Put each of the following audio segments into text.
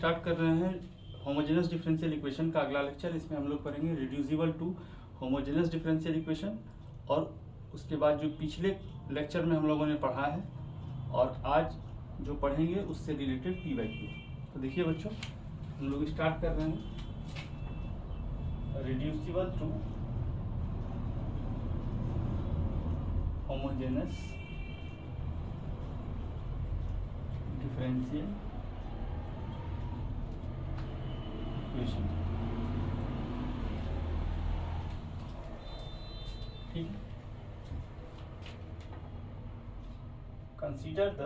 Start कर रहे हैं होमोजेनस डिफरेंशियल इक्वेशन का अगला लेक्चर। इसमें हम लोग करेंगे reducible to homogeneous differential equation, और उसके बाद जो पिछले लेक्चर में हम लोगों ने पढ़ा है और आज जो पढ़ेंगे उससे रिलेटेड पी बाई क्यू। तो देखिए बच्चों, हम लोग स्टार्ट कर रहे हैं reducible to homogeneous differential equation. ठीक, consider the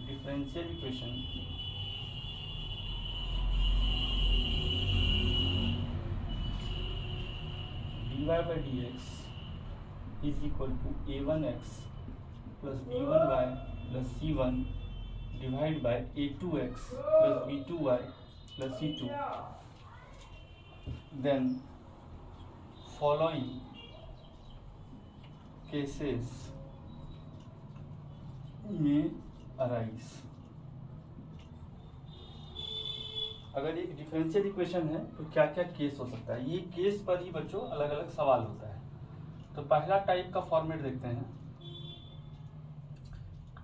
differential equation dy by dx is equal to a1x plus b1y plus c1 divided by a2x plus b2y plus c2. Then following cases may arise. अगर एक differential equation है तो क्या क्या case हो सकता है, ये केस पर ही बच्चों अलग अलग सवाल होता है। तो पहला टाइप का फॉर्मेट देखते हैं,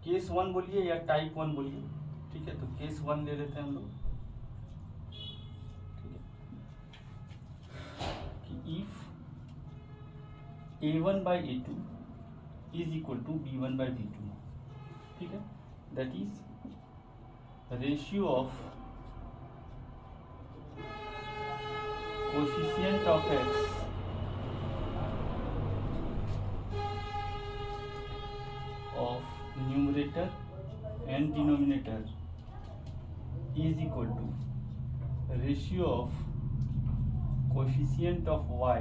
केस वन बोलिए या टाइप वन बोलिए। ठीक है, तो केस वन ले लेते हैं हम लोग। ठीक है, कि if a1 by a2 is equal to b1 by b2, ठीक है, that is ratio of coefficient of x of numerator and denominator is equal to ratio of coefficient of y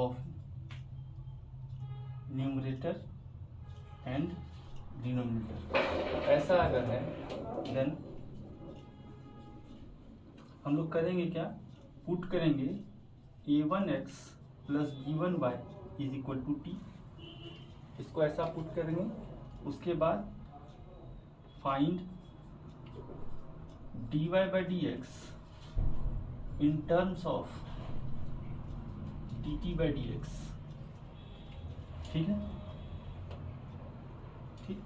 of numerator and denominator। ऐसा अगर है then हम लोग करेंगे क्या, put करेंगे a1x plus b1y is equal to t. इसको ऐसा पुट करेंगे, उसके बाद find dy by dx in terms of dt by dx। ठीक है, ठीक,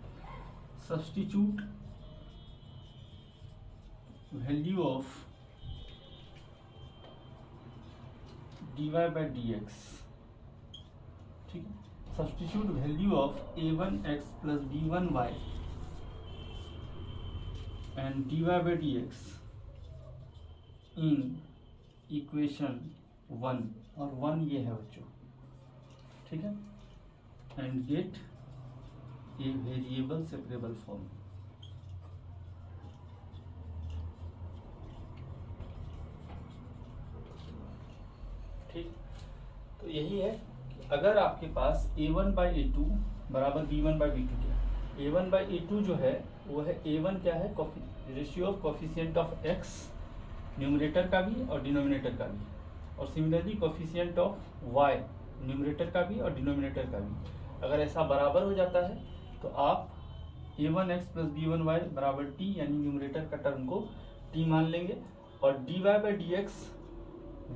substitute value of dy by dx। ठीक है, substitute value of a1x plus b1y and dy by dx in equation 1, और 1 ये है बच्चों। ठीक है, and get a variable separable form। ठीक, तो यही है, अगर आपके पास a1 by a2 बराबर b1 by b2 क्या, a1 by a2 जो है वो है a1 क्या है, ratio of coefficient of x numerator का भी और डिनोमिनेटर का भी, और similarly coefficient of y numerator का भी और डिनोमिनेटर का भी। अगर ऐसा बराबर हो जाता है तो आप a1x प्लस b1y बराबर t यानी न्यूमरेटर का टर्म को t मान लेंगे, और dy by dx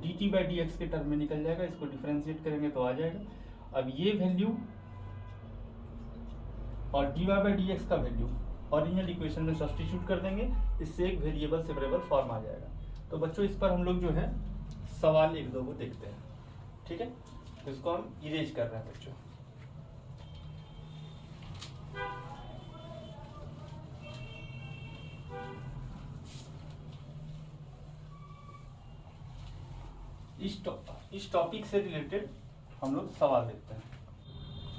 dt by dx के टर्म में निकल जाएगा। इसको डिफरेंशिएट करेंगे तो आ जाएगा। अब ये वैल्यू और dy by dx का वैल्यू ओरिजिनल इक्वेशन में सब्स्टिट्यूट कर देंगे, इससे एक वेरिएबल सेपरेबल फॉर्म आ जाएगा। तो बच्चों इस पर हम लोग जो है सवाल एक दो को देखते हैं। ठीक है, तो इसको हम इरेज कर रहे हैं बच्चों। इस टॉपिक से रिलेटेड हम लोग सवाल देखते हैं।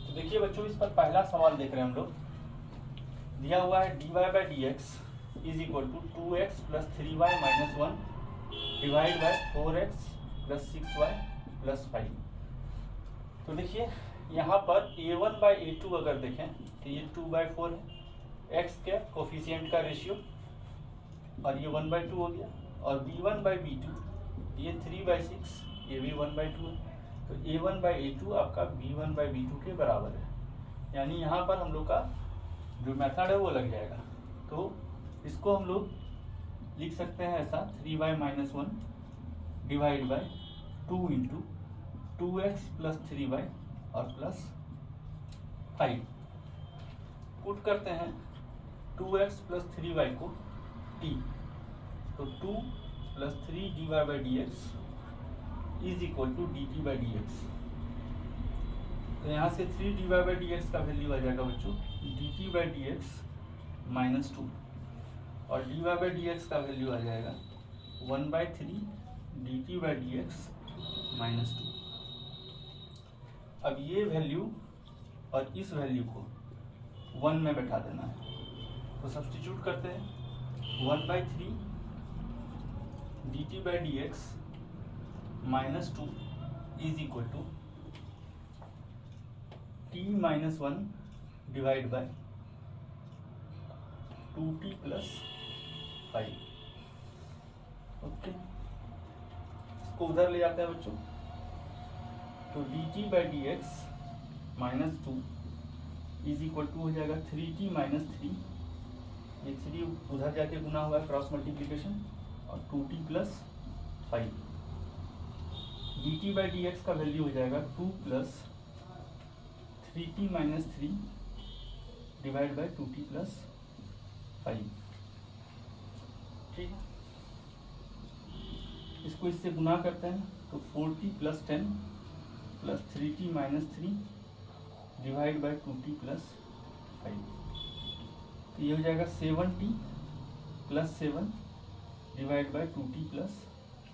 तो देखिए बच्चों, इस पर पहला सवाल देख रहे हैं हम लोग। दिया हुआ है dy by dx is equal to 2x plus 3y minus 1 divide by 4x plus 6y plus 5। तो देखिए यहाँ पर a1 by a2 अगर देखें तो ये 2/4 है, x के कोफिशिएंट का रेशियो, और ये 1/2 हो गया, और b1 by b2 ये 3/6, ये भी 1/2 है। तो a1 by a2 आपका b1 by b2 के बराबर है, यानी यहाँ पर हम लोग का जो मेथड है वो लग जाएगा। तो इसको हम लोग लिख सकते हैं ऐसा 3y minus 1 divide by 2 into 2x plus 3y और प्लस 5 पुट करते हैं 2x प्लस 3y को t, तो 2 plus 3 dy by D x is equal to d T by D x. तो यहाँ से 3 dy बाई डी एक्स का value आ जाएगा बच्चों d T by D x minus 2 और dy बाई डी एक्स का वैल्यू आ जाएगा 1/3 d T by D x minus 2। अब ये वैल्यू और इस वैल्यू को 1 में बैठा देना है, तो सब्स्टिट्यूट करते हैं 1/3 d T by D x minus 2 is equal to t minus 1 divide by 2t plus 5। Okay, इसको उधर ले जाते हैं बच्चों, तो dt by D x minus 2 is equal to हो जाएगा 3t माइनस 3, ये 3 उधर जाके गुना हुआ है क्रॉस मल्टीप्लिकेशन, और 2t plus 5। dt by D x का वैल्यू हो जाएगा 2 plus 3t minus 3 divide by 2t plus 5। ठीक है, इसको इससे गुना करते हैं तो 4t plus 10 plus 3t minus 3 divide by 2t plus 5। तो ये हो जाएगा 7t plus 7 divide by 2t plus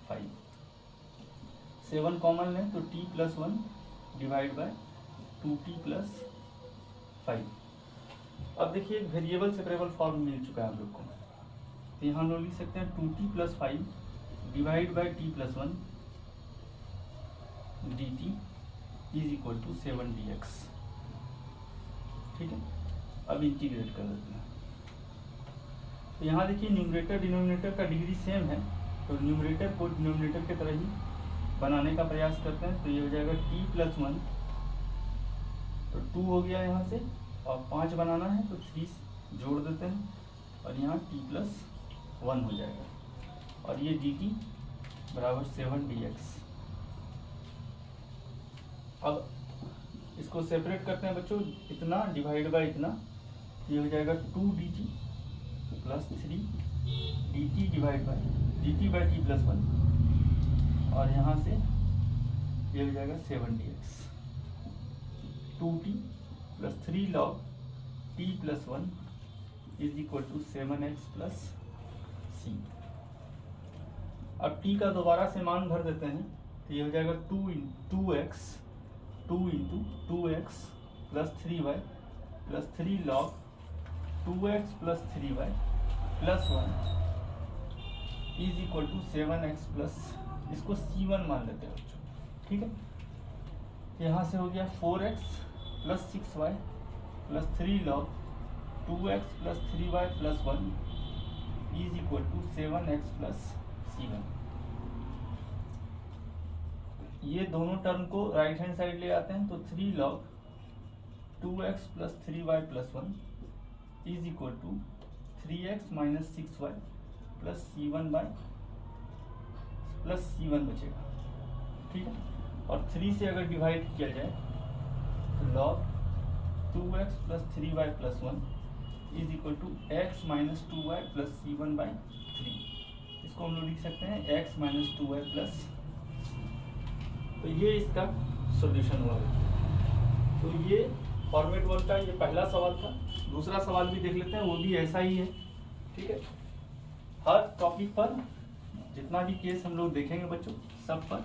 5। 7 common लें तो t plus 1 divide by 2t plus 5। अब देखिए एक वेरिएबल सेपरेबल फॉर्म मिल चुका है हम लोग को, तो यहाँ हम लोग लिख सकते हैं 2t plus 5 divide by t plus 1 dt is equal to 7dx। ठीक है, अब इंटीग्रेट कर देते हैं। तो यहाँ देखिए न्यूमरेटर डिनोमिनेटर का डिग्री सेम है, तो न्यूमरेटर को डिनोमिनेटर की तरह ही बनाने का प्रयास करते हैं। तो ये हो जाएगा t प्लस 1, तो 2 हो गया यहाँ से, और 5 बनाना है तो 3 जोड़ देते हैं, और यहाँ t प्लस 1 हो जाएगा, और ये dt बराबर 7dx। अब इसको सेपरेट करते हैं बच्चों, इतना डिवाइड बाय इतना, ये हो जाएगा 2 dt plus 3 dt divide by dt by t plus 1, और यहाँ से ये हो जाएगा 7dx। 2t plus 3 log t plus 1 is equal to 7x plus c। अब t का दोबारा से मान भर देते हैं, तो ये हो जाएगा 2x 2 into 2x plus 3y plus 3 log 2x plus 3y plus 1 is equal to 7x plus, इसको c1 मान लेते हैं बच्चों। ठीक है, यहाँ से हो गया 4x plus 6y plus 3 log 2x plus 3y plus 1 is equal to 7x plus c1। ये दोनों टर्म को राइट हैंड साइड ले आते हैं, तो 3 log 2x plus 3y plus 1 is equal to 3x minus 6y plus c1 by plus c1 बचेगा। ठीक है, और 3 से अगर डिवाइड किया जाए तो log 2x plus 3y plus 1 is equal to x minus 2y plus c1 by 3। इसको हम लोग लिख सकते हैं x माइनस 2y प्लस। तो ये इसका सॉल्यूशन हुआ। तो ये फॉर्मेट 1 का ये पहला सवाल था। दूसरा सवाल भी देख लेते हैं, वो भी ऐसा ही है। ठीक है, हर टॉपिक पर जितना भी केस हम लोग देखेंगे बच्चों, सब पर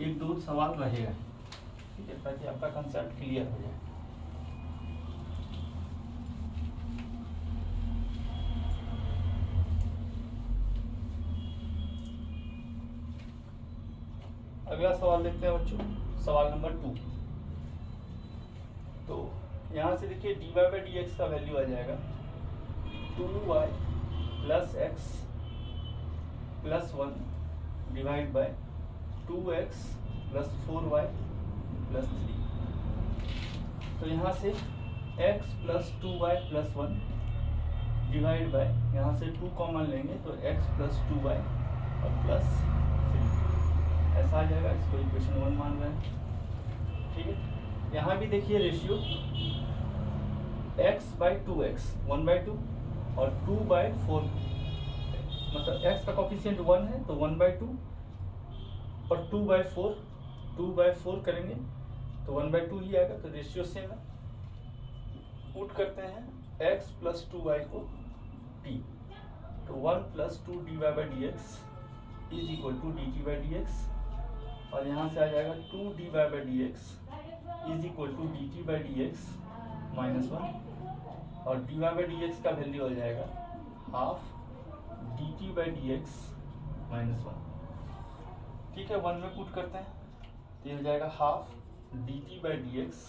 1-2 सवाल रहेगा। ठीक है, ताकि आपका कंसेप्ट क्लियर हो जाए। अगला सवाल देखते हैं बच्चों, सवाल नंबर 2। तो यहाँ से देखिए dy बाई डी एक्स का वैल्यू आ जाएगा 2y plus x plus 1 divide bye 2x plus 4y plus 3। तो यहाँ से x plus 2y plus 1 divide bye, यहाँ से 2 कॉमन लेंगे तो x प्लस 2y और प्लस 3 ऐसा आ जाएगा। इसको इक्वेशन 1 मान रहे हैं। ठीक है, यहाँ भी देखिए रेशियो x बाई 2x 1/2 और 2/4, मतलब x का कॉफिशिएंट 1 है तो 1/2 और 2/4 करेंगे तो 1/2 ही आएगा। तो रेशियो सेम है। पुट करते हैं x प्लस 2y को t, तो 1 plus 2 dy by D x is equal to d T by D x, और यहाँ से आ जाएगा 2 dy by D x is equal to d T by D x minus 1, और dy बाई डी एक्स का value हो जाएगा half d T by D x minus 1। ठीक है, 1 में पुट करते हैं तो ये हो जाएगा half d T by D x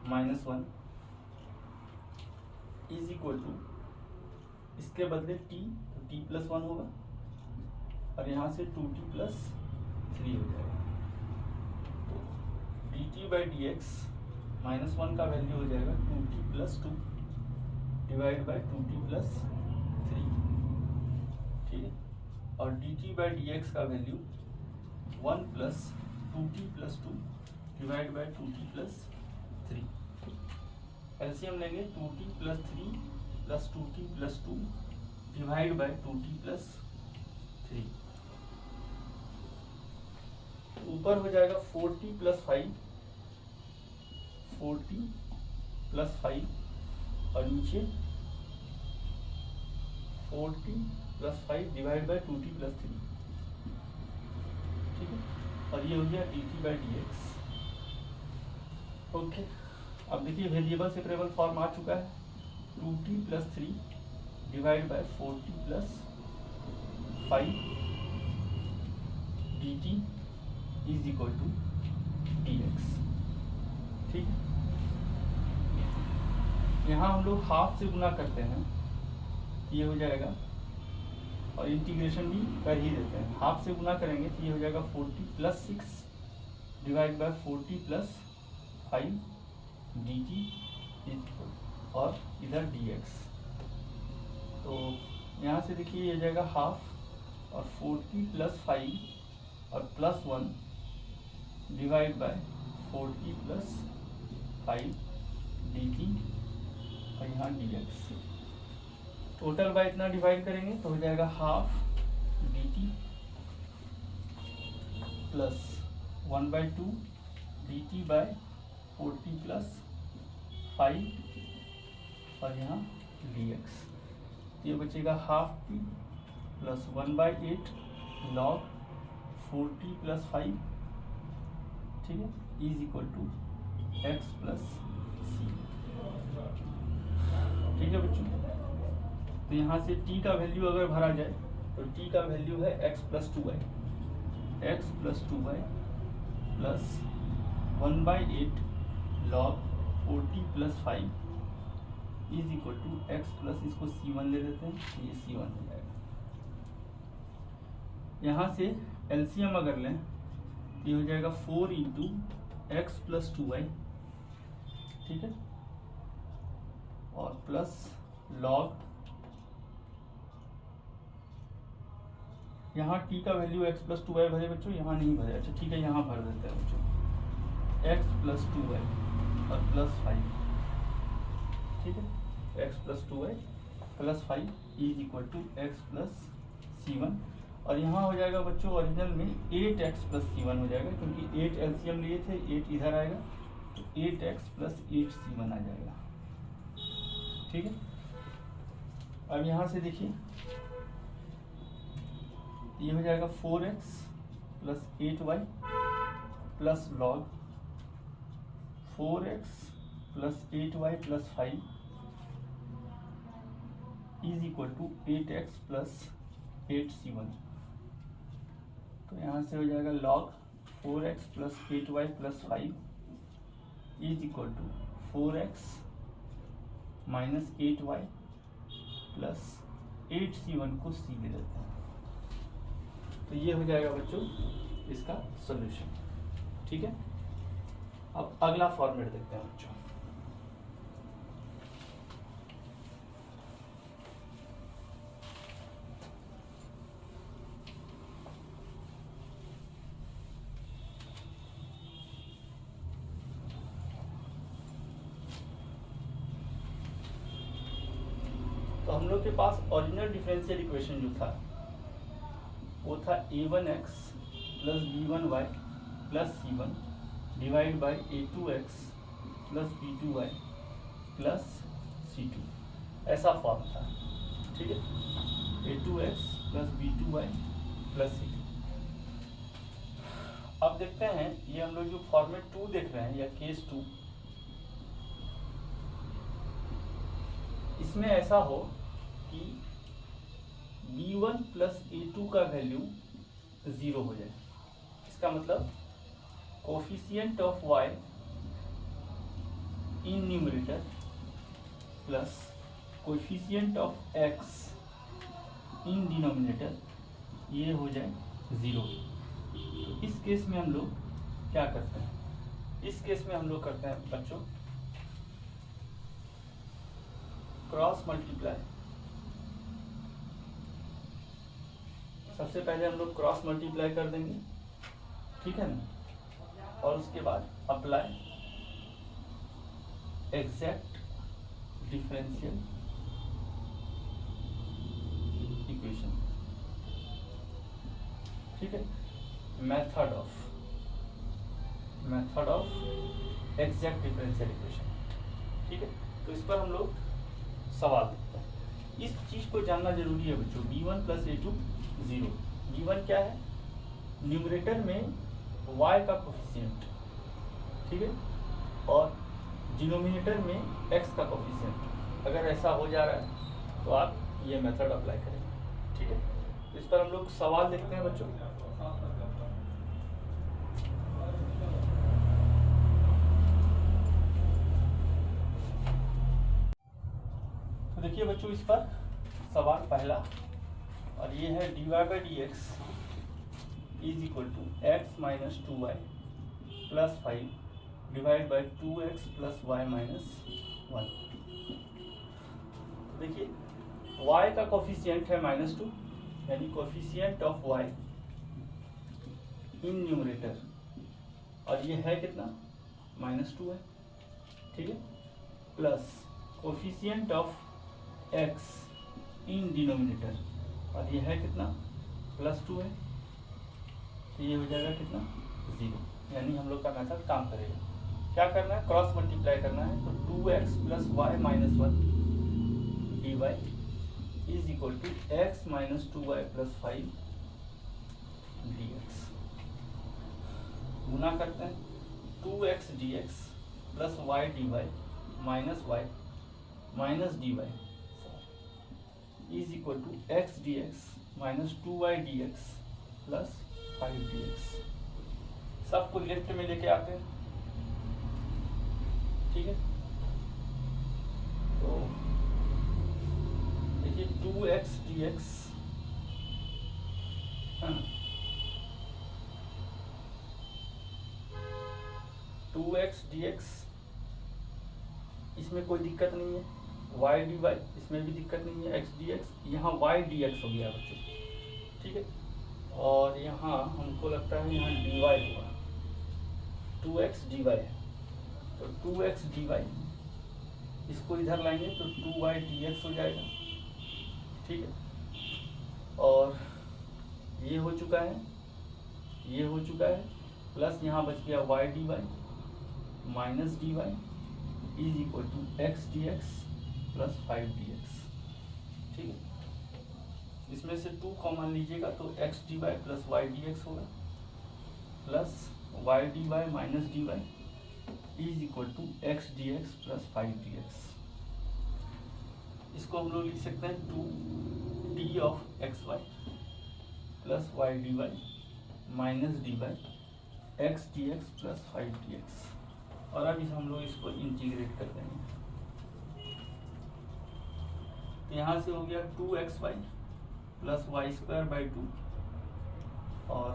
minus 1 is equal to, इसके बदले t तो t प्लस 1 होगा, और यहाँ से 2t प्लस 3 हो जाएगा। तो d T by D x minus 1 का वैल्यू हो जाएगा 2t plus 2 divide by 2t plus 3। ठीक है, और D T by D x का value 1 plus 2t plus 2 divide by 2t plus 3। LCM लेंगे 2t plus 3 plus 2t plus 2 divide by 2t plus 3। ऊपर हो जाएगा 4t प्लस 5, 4t प्लस 5, और नीचे 4t plus 5 divide by 2t plus 3। ठीक है, और ये हो गया d T by D x. Okay, अब देखिए वेरिएबल सेपरेबल फॉर्म आ चुका है। 2t plus 3 divide by 4t plus 5 dt is equal to dx। ठीक है, यहाँ हम लोग हाफ से गुना करते हैं, ये हो जाएगा, और इंटीग्रेशन भी कर ही देते हैं। हाफ से गुना करेंगे तो ये हो जाएगा 40 plus 6 divide by 40 plus 5 dt और इधर dx। तो यहाँ से देखिए ये जाएगा हाफ और 40 प्लस 5 और plus 1 divide by 40 plus 5 dt और यहाँ dx। टोटल बाय इतना डिवाइड करेंगे तो हो जाएगा half dt plus 1/2 dt by 40 plus 5 और यहाँ dx। ये बचेगा half t plus 1/8 log 4t plus 5। ठीक है, is equal to x plus सी। ठीक है बच्चों, तो यहाँ से t का वैल्यू अगर भरा जाए तो t का वैल्यू है x plus 2y, x plus 2y plus 1/8 log 40 plus 5 is equal to x plus, इसको c1 ले लेते हैं, ये c1 हो जाएगा। यहाँ से एलसीएम अगर लें तो ये हो जाएगा 4 इंटू एक्स प्लस 2y। ठीक है, और प्लस लॉग, यहाँ t का वैल्यू x प्लस 2y भरे बच्चों, यहाँ नहीं भरे। अच्छा ठीक है, यहाँ भर देते हैं बच्चों, x प्लस 2y और प्लस 5। ठीक है, x plus 2y plus 5 is equal to x plus c1, और यहाँ हो जाएगा बच्चों ओरिजिनल में 8x प्लस c1 हो जाएगा, क्योंकि 8 एलसीएम लिए थे, 8 इधर आएगा तो 8x प्लस 8c1 आ जाएगा। ठीक है, अब यहाँ से देखिए ये हो जाएगा 4x plus 8y plus log 4x plus 8y plus 5 is equal to 8x plus 8c1। तो यहाँ से हो जाएगा log 4x plus 8y plus 5 is equal to 4x minus 8y plus 8c1 को c ले लेते हैं। तो ये हो जाएगा बच्चों इसका सॉल्यूशन। ठीक है, अब अगला फॉर्मेट देखते हैं बच्चों। तो हम लोग के पास ओरिजिनल डिफरेंशियल इक्वेशन जो था वो था a1x plus b1y plus c1 divide by a2x plus b2y plus c2, ऐसा फॉर्म था। ठीक है, a2x plus b2y plus c2। अब देखते हैं ये हम लोग जो फॉर्मेट 2 देख रहे हैं या केस 2, इसमें ऐसा हो कि b1 प्लस a2 का वैल्यू 0 हो जाए। इसका मतलब coefficient of y in numerator plus coefficient of x in denominator ये हो जाए 0। तो इस केस में हम लोग क्या करते हैं? इस केस में हम लोग करते हैं बच्चों क्रॉस मल्टीप्लाई। सबसे पहले हम लोग क्रॉस मल्टीप्लाई कर देंगे, ठीक है ना, और उसके बाद अप्लाई एग्जैक्ट डिफरेंशियल इक्वेशन। ठीक है, method of exact differential equation. ठीक है, तो इस पर हम लोग सवाल देखते हैं। इस चीज को जानना जरूरी है बच्चों। b1 plus a2 0। b1 क्या है? न्यूमरेटर में y का कोफिशिएंट, ठीक है, और डिनोमिनेटर में x का कोफिशिएंट। अगर ऐसा हो जा रहा है तो आप ये मेथड अप्लाई करेंगे। ठीक है, इस पर हम लोग सवाल देखते हैं बच्चों। तो देखिए बच्चों, इस पर सवाल पहला, और ये है dy by D x is equal to x minus 2y plus 5 divide by 2x plus y minus 1। देखिए y का कोफिशिएंट है -2, यानी coefficient of y in numerator, और ये है कितना? -2 है। ठीक है, plus coefficient of x in denominator, और ये है कितना? +2 है। तो ये हो जाएगा कितना? 0। यानी हम लोग का मेथड काम करेगा। क्या करना है? क्रॉस मल्टीप्लाई करना है। तो 2x plus y minus 1 D Y is equal to x minus 2y plus 5 D X. गुना करते हैं 2x D x plus y D Y minus y minus D Y is equal to X D x minus 2y D x plus 5 D X. सबको left में लेके आते हैं। ठीक है, तो देखिए 2x डी एक्स है ना, 2x डी एक्स, इसमें कोई दिक्कत नहीं है। y डी वाई, इसमें भी दिक्कत नहीं है। x डी एक्स, यहाँ y डी एक्स हो गया बच्चों। ठीक है, और यहाँ हमको लगता है यहाँ dy होगा, 2x डी वाई है, तो 2x डी वाई, इसको इधर लाएंगे तो 2y डी एक्स हो जाएगा। ठीक है, और ये हो चुका है, ये हो चुका है, प्लस यहाँ बच गया y D Y minus D Y is equal to X D x plus 5 D x. ठीक है, इसमें से 2 कॉमन लीजिएगा तो x D Y plus Y D x होगा, plus Y D Y minus D Y is equal to X D x plus 5 D x. इसको हम लोग लिख सकते हैं 2 D of X Y plus Y D Y minus D Y x D x plus 5 D x. और अब हम लोग इसको इंटीग्रेट कर देंगे। यहाँ से हो गया 2xy plus Y square by 2, और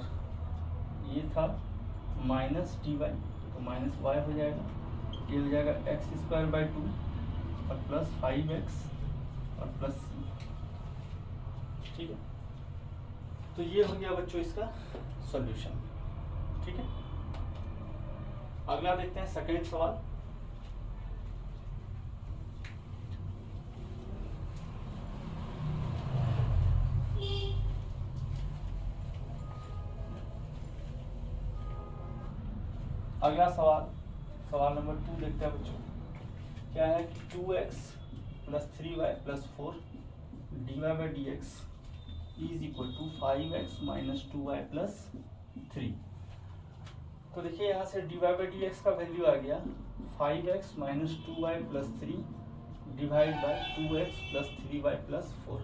ये था माइनस डी वाई, तो माइनस वाई हो जाएगा, ये हो जाएगा एक्स स्क्वायर बाई 2 और प्लस 5x और प्लस c। ठीक है, तो ये हो गया बच्चों इसका सॉल्यूशन। ठीक है, अगला देखते हैं सेकंड सवाल। अगला सवाल, सवाल नंबर 2 देखते हैं बच्चों। क्या है कि 2x plus 3y plus 4 dy by D x is equal to 5x minus 2y plus 3। तो देखिए यहाँ से dy बाई डी एक्स का वैल्यू आ गया 5x minus 2y plus 3 divide by 2x plus 3y plus 4।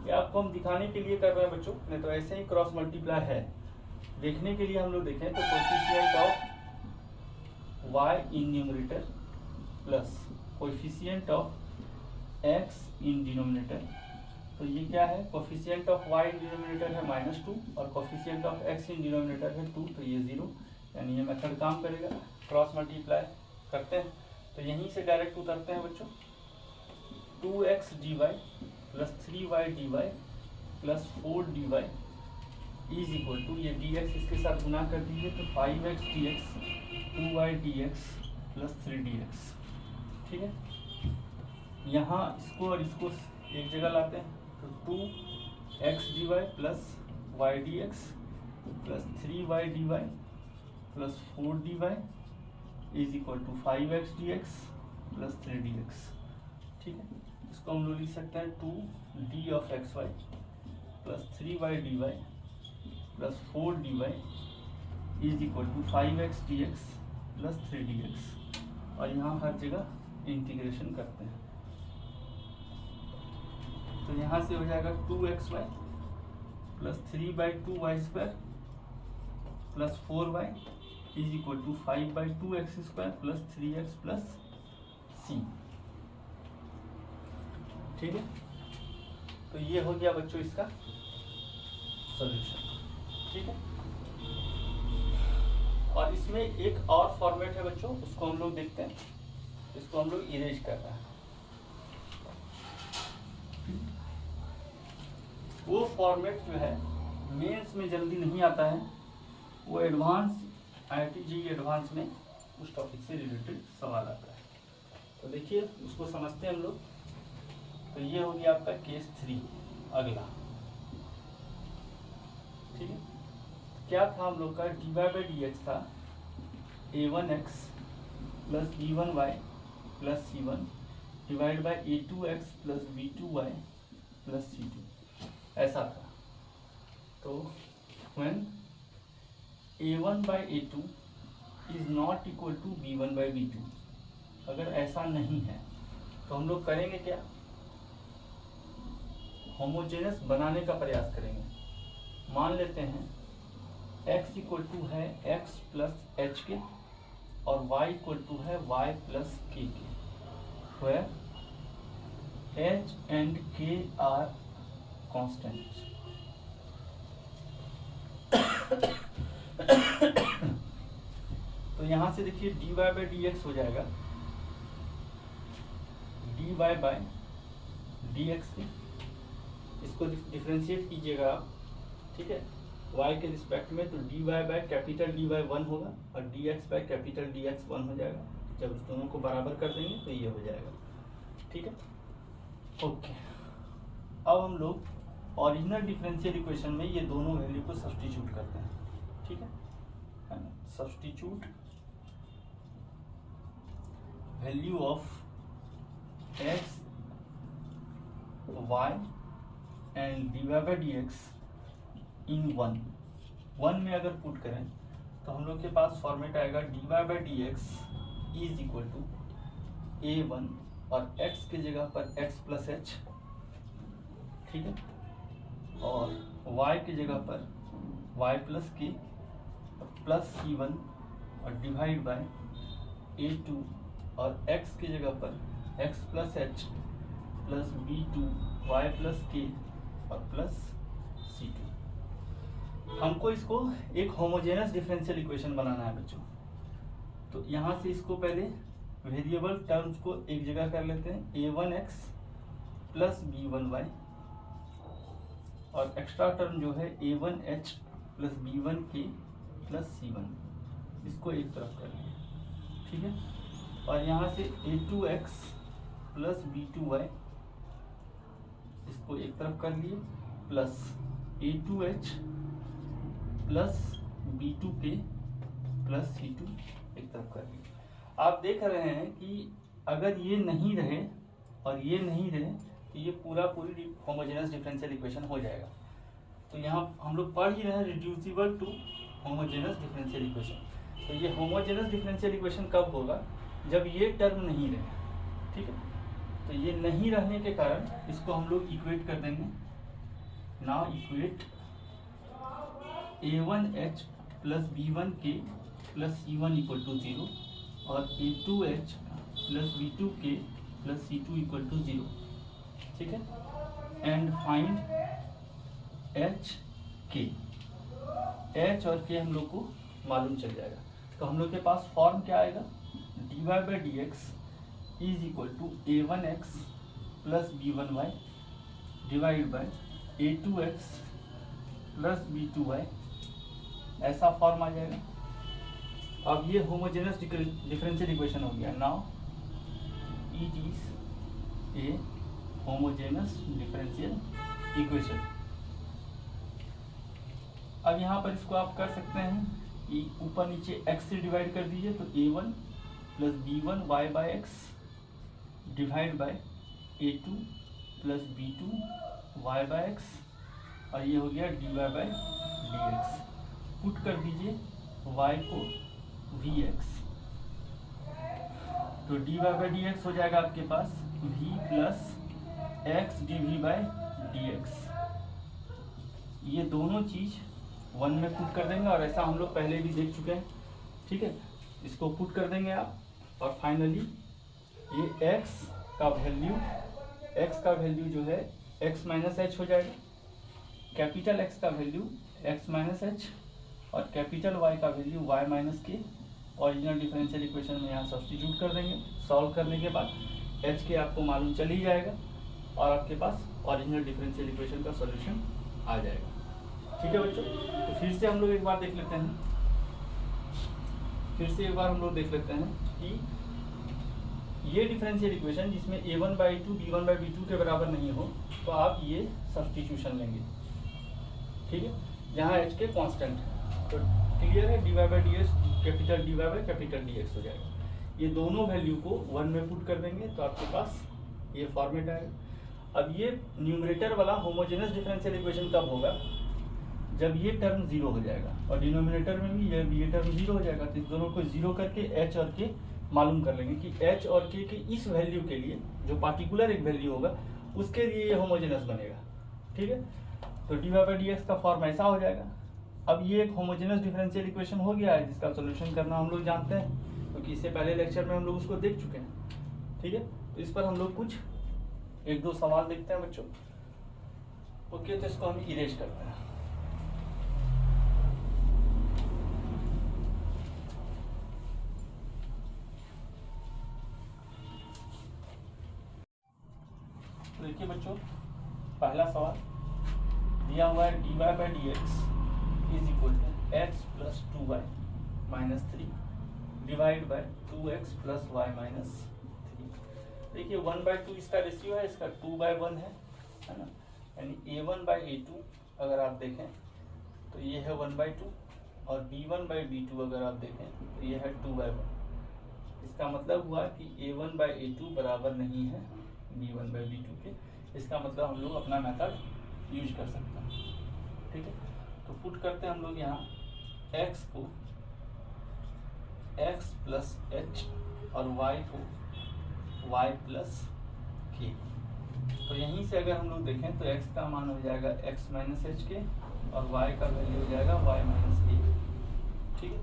ये आपको हम दिखाने के लिए कर रहे हैं बच्चों, नहीं तो ऐसे ही क्रॉस मल्टीप्लाई है। देखने के लिए हम लोग देखें तो coefficient of y in numerator plus coefficient of x in denominator. तो ये क्या है, coefficient of y in denominator है -2 और coefficient of x in denominator है 2, तो ये 0, यानी ये मेथड काम करेगा। क्रॉस मल्टीप्लाई करते हैं तो यहीं से डायरेक्ट उतरते हैं बच्चों। 2x dy plus 3y dy plus 4 dy is equal to, ये dx इसके साथ गुना कर दीजिए तो 5x dx 2y dx plus 3 dx। ठीक है, यहाँ इसको और इसको एक जगह लाते हैं तो 2x dy plus y dx plus 3y dy plus 4 dy is equal to 5x dx plus 3 dx। ठीक है, इसको हम लोग लिख सकते हैं 2d of xy plus 3y dy plus 4 dy is equal to 5x dx plus 3 dx, और यहाँ हर जगह इंटीग्रेशन करते हैं। तो यहाँ से हो जाएगा 2xy plus 3/2y square plus 4y is equal to 5/2x square plus 3x plus c। ठीक है, तो ये हो गया बच्चों इसका सॉल्यूशन। ठीक है, और इसमें एक और फॉर्मेट है बच्चों, उसको हम लोग देखते हैं। इसको हम लोग इरेज कर रहे हैं। वो फॉर्मेट जो है मेंस में जल्दी नहीं आता है, वो एडवांस IIT JEE एडवांस में उस टॉपिक से रिलेटेड सवाल आता है। तो देखिए उसको समझते हैं हम लोग। तो ये हो गया आपका केस 3 अगला। ठीक है, क्या था हम लोग का, dy बाई डी एक्स था a1x plus b1y plus c1 divide by a2x plus b2y plus c2, ऐसा था। तो when a1 by a2 is not equal to b1 by b2, अगर ऐसा नहीं है तो हम लोग करेंगे क्या, होमोजेनस बनाने का प्रयास करेंगे। मान लेते हैं x इक्वल टू है x प्लस एच के और y इक्वल टू है y plus k, where h and k are constant. तो यहाँ से देखिए dy बाई डी एक्स हो जाएगा dy बाई डी एक्स, इसको डिफ्रेंशिएट कीजिएगा आप। ठीक है, y के रिस्पेक्ट में, तो dy बाई कैपिटल dy 1 होगा और dx बाई कैपिटल dx 1 हो जाएगा। जब इस दोनों को बराबर कर देंगे तो ये हो जाएगा। ठीक है, ओके। अब हम लोग ओरिजिनल डिफरेंशियल इक्वेशन में ये दोनों वैल्यू को सब्स्टिट्यूट करते हैं। ठीक है ना, substitute value of x y and dy by D X in 1 में अगर पुट करें तो हम लोग के पास फॉर्मेट आएगा dy by D x is equal to a1 और x के जगह पर x प्लस एच। ठीक है, और y के जगह पर y प्लस के प्लस c1 और डिवाइड बाय a2 और x के जगह पर x plus h plus b2 y plus के और प्लस c2। हमको इसको एक होमोजेनस डिफरेंशियल इक्वेशन बनाना है बच्चों। तो यहाँ से इसको पहले वेरिएबल टर्म्स को एक जगह कर लेते हैं, a1x प्लस b1y और एक्स्ट्रा टर्म जो है a1h plus b1k plus c1, इसको एक तरफ कर लिया। ठीक है, और यहाँ से a2x प्लस b2y इसको एक तरफ कर लिए plus a2h plus b2k plus c2 एक तरफ कर लीजिए। आप देख रहे हैं कि अगर ये नहीं रहे और ये नहीं रहे तो ये पूरी होमोजेनस डिफरेंशियल इक्वेशन हो जाएगा। तो यहाँ हम लोग पढ़ ही रहे हैं reducible to homogeneous differential equation. तो ये होमोजेनस डिफरेंशियल इक्वेशन कब होगा? जब ये टर्म नहीं रहे, ठीक है। तो ये नहीं रहने के कारण इसको हम लोग इक्वेट कर देंगे। Now equate a1h plus b1k plus c1 equal to 0 और a2h plus b2k plus c2 equal to 0, ठीक है। And find h k, h और k हम लोग को मालूम चल जाएगा। तो हम लोग के पास फॉर्म क्या आएगा? dy by D x is equal to a1x plus b1y divide by a2x plus b2y, ऐसा फॉर्म आ जाएगा। अब ये होमोजेनस डिफरेंशियल इक्वेशन हो गया। Now it is a homogeneous differential equation. अब यहाँ पर इसको आप कर सकते हैं कि ऊपर नीचे x से डिवाइड कर दीजिए, तो a1 plus b1 y by x divide by a2 plus b2 y by x, और ये हो गया dy by D x. Put कर दीजिए y को vx, तो dy बाई डी एक्स हो जाएगा आपके पास v plus x dv by D x. ये दोनों चीज 1 में पुट कर देंगे, और ऐसा हम लोग पहले भी देख चुके हैं, ठीक है। इसको पुट कर देंगे आप, और फाइनली ये x का वैल्यू जो है x माइनस एच हो जाएगा। कैपिटल X का वैल्यू x माइनस एच और कैपिटल Y का वैल्यू y माइनस के ओरिजिनल डिफरेंशियल इक्वेशन में यहाँ सब्स्टिट्यूट कर देंगे। सॉल्व करने के बाद h के आपको मालूम चल ही जाएगा और आपके पास ओरिजिनल डिफरेंशियल इक्वेशन का सॉल्यूशन आ जाएगा। ठीक है बच्चों, तो फिर से हम लोग एक बार देख लेते हैं कि ये डिफरेंशियल इक्वेशन जिसमें a1 by two b1 by b2 के बराबर नहीं हो, तो आप ये सब्स्टिट्यूशन लेंगे, ठीक है, जहाँ h के कांस्टेंट है। तो क्लियर है, dy by D x capital dy by capital dx हो जाएगा। ये दोनों वैल्यू को 1 में पुट कर देंगे तो आपके पास ये फॉर्मेट आएगा। अब ये न्यूमरेटर वाला होमोजेनस डिफरेंशियल इक्वेशन कब होगा? जब ये टर्म 0 हो जाएगा, और डिनोमिनेटर में भी ये टर्म 0 हो जाएगा। तो इस दोनों को 0 करके h और k मालूम कर लेंगे कि h और k के इस वैल्यू के लिए, जो पार्टिकुलर एक वैल्यू होगा, उसके लिए ये होमोजेनस बनेगा, ठीक है। तो dy बाई डी एक्स का फॉर्म ऐसा हो जाएगा। अब ये एक होमोजेनस डिफरेंशियल इक्वेशन हो गया है जिसका सोल्यूशन करना हम लोग जानते हैं, क्योंकि इससे पहले लेक्चर में हम लोग उसको देख चुके हैं, ठीक है। तो इस पर हम लोग कुछ 1-2 सवाल देखते हैं बच्चों। ओके, तो इसको हम इरेज करते हैं। देखिए बच्चों, पहला सवाल दिया हुआ है dy by D x is equal to x plus 2y minus 3 divide by 2x plus y minus 3। देखिए 1/2 इसका रेशियो है, इसका 2/1 है ना। यानी a1 बाई a2 अगर आप देखें तो ये है 1/2, और b1 बाई b2 अगर आप देखें तो ये है 2/1। इसका मतलब हुआ कि a1 बाई a2 बराबर नहीं है b1 बाई b2 के। इसका मतलब हम लोग अपना मेथड यूज कर सकते हैं, ठीक है। तो पुट करते हैं हम लोग यहाँ x को x प्लस h और y को y प्लस k। तो यहीं से अगर हम लोग देखें तो x का मान हो जाएगा x माइनस एच के, और y का वैल्यू हो जाएगा y माइनस के, ठीक है।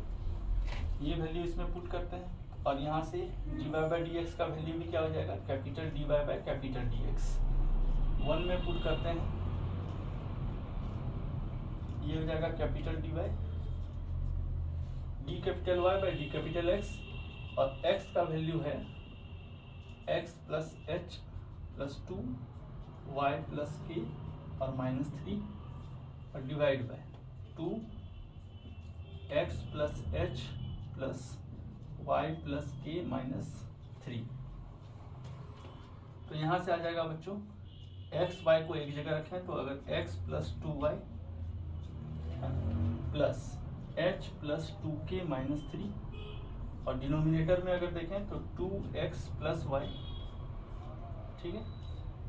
ये वैल्यू इसमें पुट करते हैं, और यहाँ से dy बाई डी एक्स का वैल्यू भी क्या हो जाएगा? Capital dy by capital D x 1 में पुट करते हैं, ये हो जाएगा capital dy d capital y by D capital x, और x का वैल्यू है x plus h plus 2 y plus k और माइनस 3, और divide by 2 x plus h plus y plus k minus 3। तो यहाँ से आ जाएगा बच्चों x y को एक जगह रखें तो अगर x plus 2y plus h plus 2k minus 3 और डिनोमिनेटर में अगर देखें तो 2x प्लस वाई, ठीक है,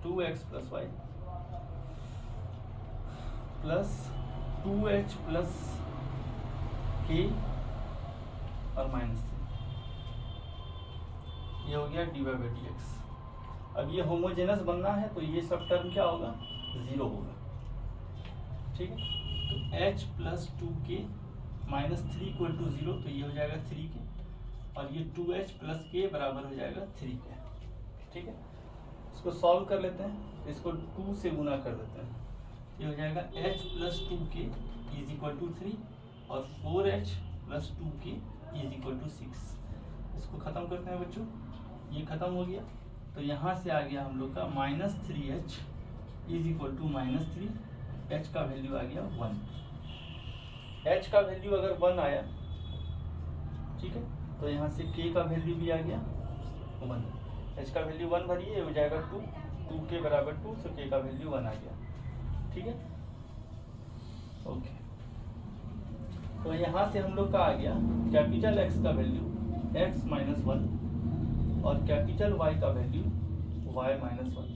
2x plus y plus 2h plus k और माइनस 3, ये हो गया dy बाई डी एक्स। अब ये होमोजेनस बनना है तो ये सब टर्म क्या होगा, 0 होगा, ठीक है। तो h plus 2k minus 3 equal to 0, तो ये हो जाएगा 3k, और ये 2h प्लस k बराबर हो जाएगा 3k, ठीक है। इसको सॉल्व कर लेते हैं, इसको 2 से गुना कर देते हैं, ये हो जाएगा h plus 2k is equal to 3 और 4h plus 2k is equal to 6। इसको ख़त्म करते हैं बच्चों, ये ख़त्म हो गया, तो यहाँ से आ गया हम लोग का minus 3h is equal to minus 3, h का वैल्यू आ गया 1। h का वैल्यू अगर 1 आया, ठीक है, तो यहाँ से k का वैल्यू भी आ गया 1। h का वैल्यू 1 भरिए, हो जाएगा 2, 2k बराबर 2, सो k का वैल्यू 1 आ गया, ठीक है, ओके। तो यहाँ से हम लोग का आ गया कैपिटल X का वैल्यू x माइनस 1 और कैपिटल Y का वैल्यू y माइनस 1,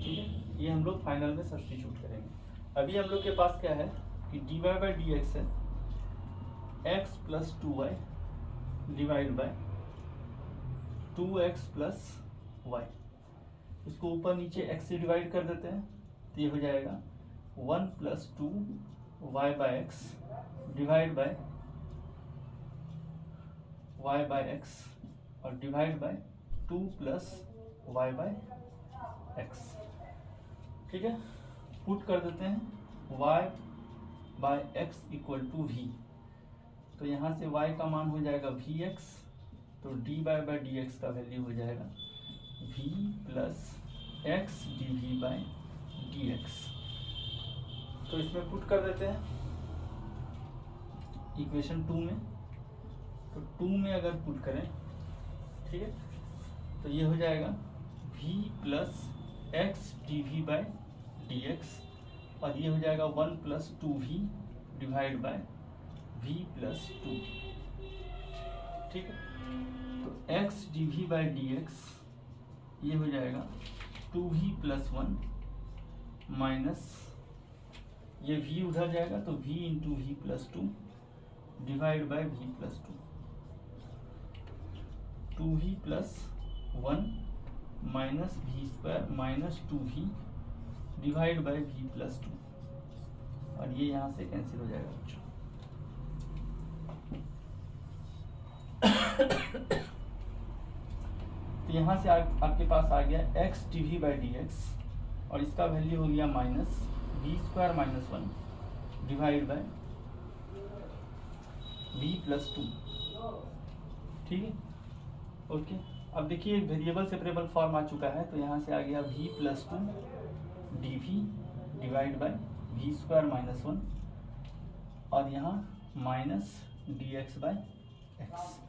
ठीक है। ये हम लोग फाइनल में सब्स्टिट्यूट करेंगे। अभी हम लोग के पास क्या है कि dy बाई डी एक्स है x plus 2y divide by 2x plus y। इसको ऊपर नीचे x से डिवाइड कर देते हैं, तो ये हो जाएगा 1 plus 2y by x divide by y by x और divide by 2 plus y by x, ठीक है। पुट कर देते हैं y by x equal to v, तो यहाँ से y का मान हो जाएगा vx, तो dy बाई डी एक्स का वैल्यू हो जाएगा v plus x D by D x. तो इसमें पुट कर देते हैं इक्वेशन 2 में, तो 2 में अगर पुट करें, ठीक है, तो ये हो जाएगा v plus x d v by D x और ये हो जाएगा 1 plus 2v divide by v plus 2, ठीक है। तो x d v by D x ये हो जाएगा 2v प्लस 1 माइनस ये v उधर जाएगा तो v into v plus 2 divide by v plus 2, 2v plus 1 minus v square minus 2v divide by v plus 2 और ये यहाँ से कैंसिल हो जाएगा बच्चों। तो यहाँ से आपके पास आ गया x d v by D x और इसका वैल्यू हो गया minus v square minus 1 divide by v plus 2, ठीक है, ओके। अब देखिए वेरिएबल सेपरेबल फॉर्म आ चुका है, तो यहाँ से आ गया v plus 2 d v divide by v square minus 1 और यहाँ minus D x by x.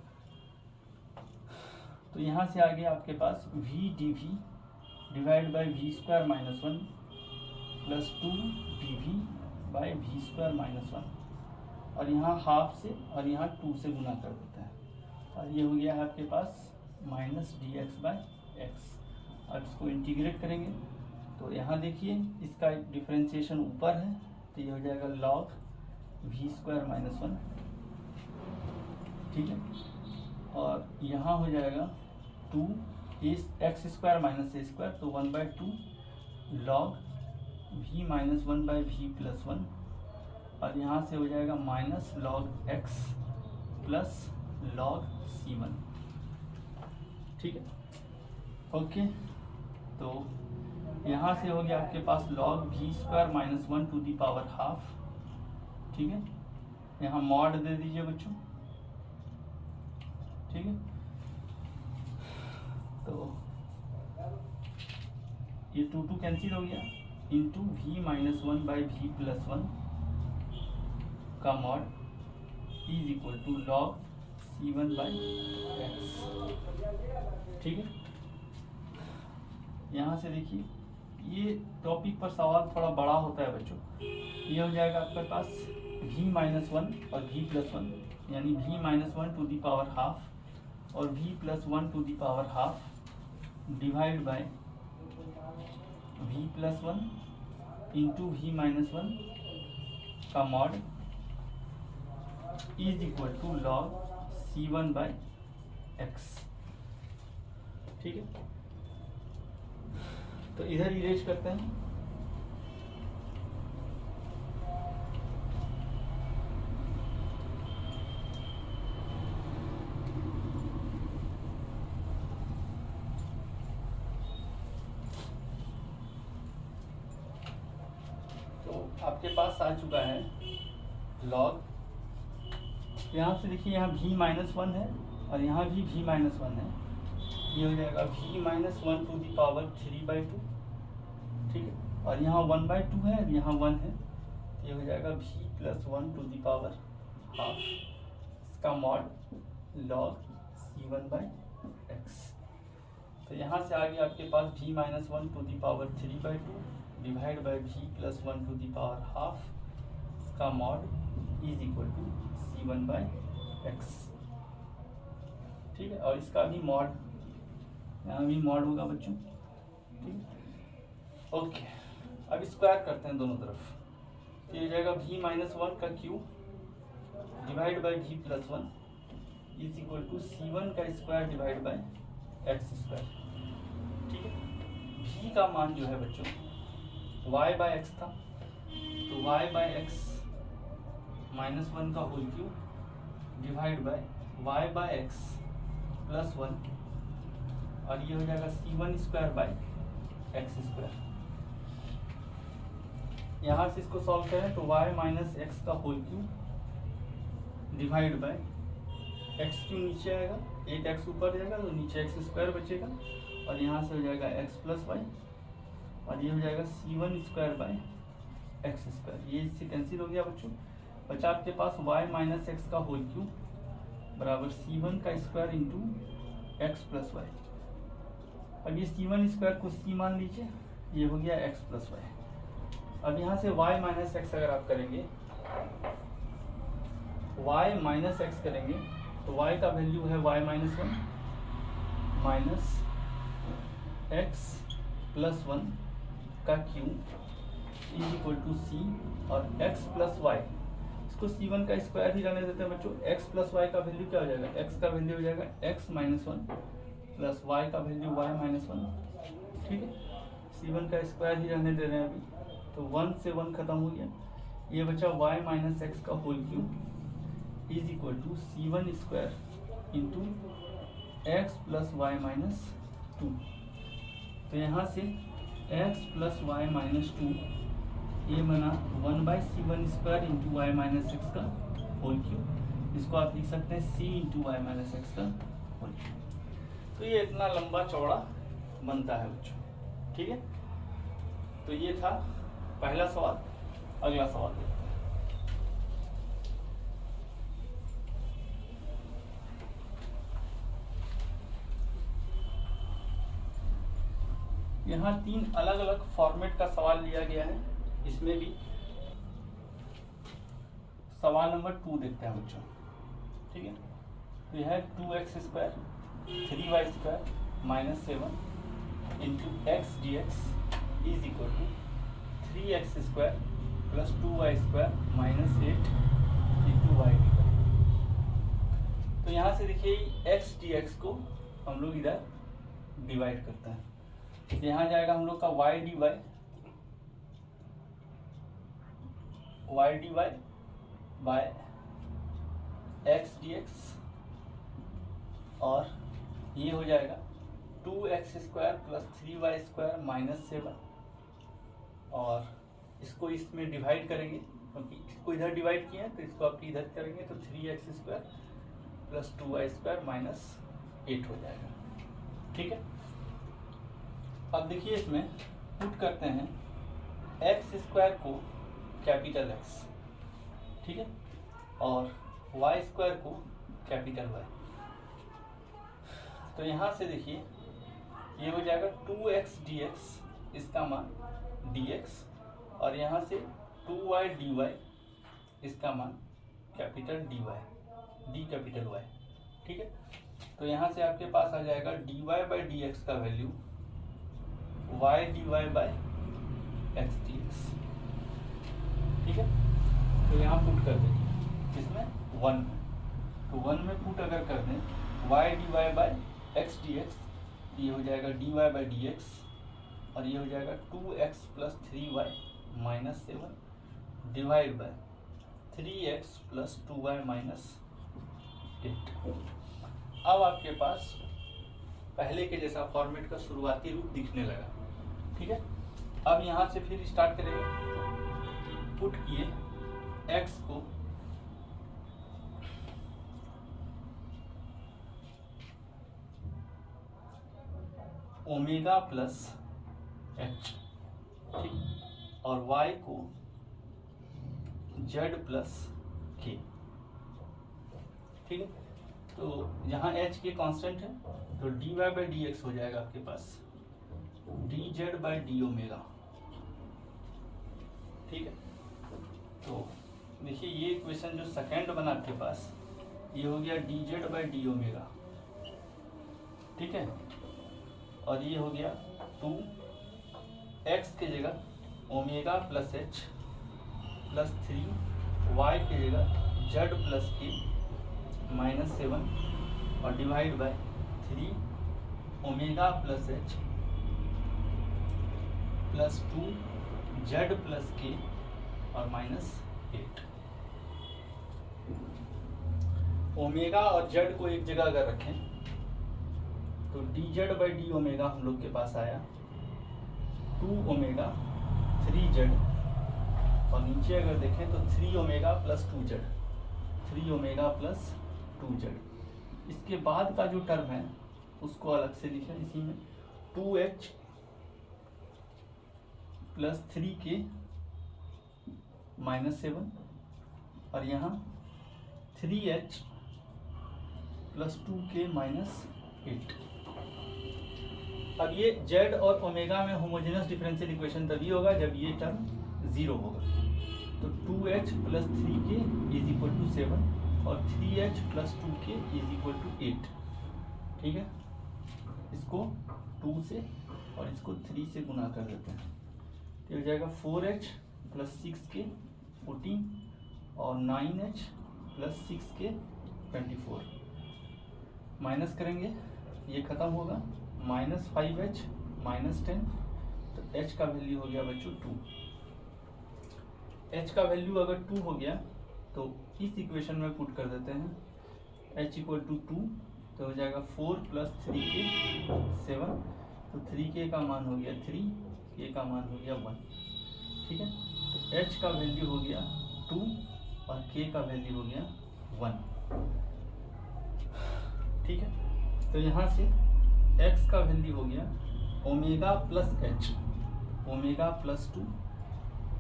तो यहाँ से आ गया आपके पास v d v divide by v square minus 1 plus 2 d v by v square minus 1 और यहाँ हाफ से और यहाँ 2 से गुना कर देता है और ये हो गया है आपके पास minus D x by x. अब इसको इंटीग्रेट करेंगे तो यहाँ देखिए इसका डिफरेंशिएशन ऊपर है, तो ये हो जाएगा लॉग वी स्क्वायर माइनस 1, ठीक है, और यहाँ हो जाएगा 2 एक्स स्क्वायर माइनस ए स्क्वायर, तो 1/2 log v minus 1/v plus 1 और यहाँ से हो जाएगा minus log x plus log c1, ठीक है, ओके। तो यहाँ से हो गया आपके पास log v square minus 1 to the power half, ठीक है, यहाँ मॉड दे दीजिए बच्चों, ठीक है। तो ये 2 कैंसिल हो गया into v minus 1/v plus 1 का mod is equal to log c1 by x, ठीक है। यहाँ से देखिए ये टॉपिक पर सवाल थोड़ा बड़ा होता है बच्चों, ये हो जाएगा आपके पास v माइनस 1 और v प्लस 1 यानी v minus one to the power half और v plus one to the power half divide by v plus one into v minus one का mod is equal to log c1 by x। ठीक है, तो इधर erase करते हैं। तो आपके पास आ चुका है लॉग, यहाँ से देखिए यहाँ v माइनस वन है और यहाँ भी v माइनस वन है, ये हो जाएगा v minus one to the power 3/2। ठीक है, और यहाँ 1/2 है और यहाँ 1 है, ये हो जाएगा v plus one to the power half, इसका mod log c1 by x। तो यहाँ से आगे आपके पास v minus one to the power 3/2 divide by v plus one to the power half, इसका mod is equal to c1 by x। ठीक है, और इसका भी मॉड, यहाँ भी मॉड होगा बच्चों। ठीक है, ओके, अब स्क्वायर करते हैं दोनों तरफ, तो ये हो जाएगा v माइनस वन का cube divide by v plus one is equal to c1 का square divide by x square. ठीक है, v का मान जो है बच्चों y बाय एक्स था, तो y by x minus one का whole cube divide by y by x plus one, और ये हो जाएगा c1 square by x square. यहाँ से इसको सॉल्व करें तो y माइनस एक्स का whole cube divide by x cube नीचे आएगा, एक एक्स ऊपर जाएगा तो नीचे एक्स स्क्वायर बचेगा, और यहाँ से हो जाएगा एक्स प्लस वाई, और ये हो जाएगा c1 square by x square. ये इससे कैंसिल हो गया बच्चों, बचा आपके पास y माइनस एक्स का होल क्यूब बराबर c1 का square into x plus y. अब ये c1 स्क्वायर को c मान लीजिए, ये हो गया x प्लस वाई। अब यहाँ से y माइनस एक्स अगर आप करेंगे, y माइनस एक्स करेंगे तो y का वैल्यू है y minus one minus x plus one का क्यूब इज इक्वल टू सी, और x प्लस वाई, इसको c1 का स्क्वायर ही रहने देते हैं बच्चों। x प्लस वाई का वैल्यू क्या हो जाएगा, x का वैल्यू हो जाएगा x minus one plus y का वैल्यू y माइनस वन। ठीक है, c1 का स्क्वायर ही रहने दे रहे हैं अभी, तो 1 से 1 खत्म हो गया, ये बचा y माइनस एक्स का whole cube is equal to c1 square into x plus y minus two. तो यहाँ से x plus y minus two, ये बना 1/c1 square into y minus x का होल क्यूब, इसको आप लिख सकते हैं c into y minus x का होल क्यूब। तो ये इतना लंबा चौड़ा बनता है बच्चों। ठीक है, तो ये था पहला सवाल। अगला सवाल देखते हैं। यहाँ 3 अलग अलग फॉर्मेट का सवाल लिया गया है, इसमें भी सवाल नंबर 2 देखते हैं बच्चों। ठीक है, तो यह है 2x square 3y square minus 7 into x D x is equal to 3x square plus 2y square minus 8 into y D y. तो यहाँ से देखिए x डी एक्स को हम लोग इधर डिवाइड करते हैं, तो यहाँ जाएगा हम लोग का y D y by x D x, और ये हो जाएगा 2x square plus 3y square minus 7, और इसको इसमें डिवाइड करेंगे क्योंकि इसको इधर डिवाइड किया है, तो इसको आप इधर करेंगे तो 3x square plus 2y square minus 8 हो जाएगा। ठीक है, अब देखिए इसमें पुट करते हैं एक्स स्क्वायर को कैपिटल X, ठीक है, और y स्क्वायर को कैपिटल Y। तो यहाँ से देखिए ये हो जाएगा 2x dx, इसका मान dx, और यहाँ से 2y dy, इसका मान capital dy। D capital y. ठीक है, तो यहाँ से आपके पास आ जाएगा d y by D x का value y D y by x D x. ठीक है, तो यहाँ पुट कर देंगे इसमें 1 में, तो 1 में पुट अगर कर दें y D y by x D x, ये हो जाएगा d y by D x, और ये हो जाएगा 2x plus 3y minus 7 divide by 3x plus 2y minus 8। अब आपके पास पहले के जैसा फॉर्मेट का शुरुआती रूप दिखने लगा। ठीक है, अब यहाँ से फिर स्टार्ट करेंगे। पुट किए x को ओमेगा प्लस h, ठीक, और y को z प्लस k। ठीक है, तो यहाँ h के कांस्टेंट है, तो d y by D x हो जाएगा आपके पास d z by d omega. ठीक है, तो देखिए ये इक्वेशन जो सेकेंड बना आपके पास, ये हो गया D z by d omega. ठीक है, और ये हो गया 2x की जगह omega plus h plus 3y की जगह z प्लस k माइनस 7 और divide by 3 omega plus h plus 2 z plus k और माइनस 8। ओमेगा और z को एक जगह अगर रखें तो d z by d omega हम लोग के पास आया 2 ओमेगा 3z, और नीचे अगर देखें तो 3 omega plus 2z, 3 omega plus 2z। इसके बाद का जो टर्म है उसको अलग से लिखें, इसी में 2h प्लस 3k माइनस 7, और यहाँ 3h प्लस 2k माइनस 8। अब ये z और ओमेगा में होमोजेनस डिफरेंशियल इक्वेशन तभी होगा जब ये टर्म 0 होगा। तो 2h plus 3k is equal to 7 और 3h plus 2k is equal to 8। ठीक है, इसको 2 से और इसको 3 से गुना कर देते हैं, तो हो जाएगा 4h प्लस 6k 14 और 9h प्लस 6k 24। माइनस करेंगे ये खत्म होगा, माइनस 5h माइनस 10, तो h का वैल्यू हो गया बच्चों 2। h का वैल्यू अगर 2 हो गया तो इस इक्वेशन में पुट कर देते हैं h इक्वल टू 2, तो हो जाएगा 4 प्लस 3k 7, तो 3k का मान हो गया 3, k का मान हो गया 1। ठीक है, तो h का वैल्यू हो गया 2 और k का वैल्यू हो गया 1। ठीक है, तो यहाँ से x का वैल्यू हो गया omega plus h, omega plus 2,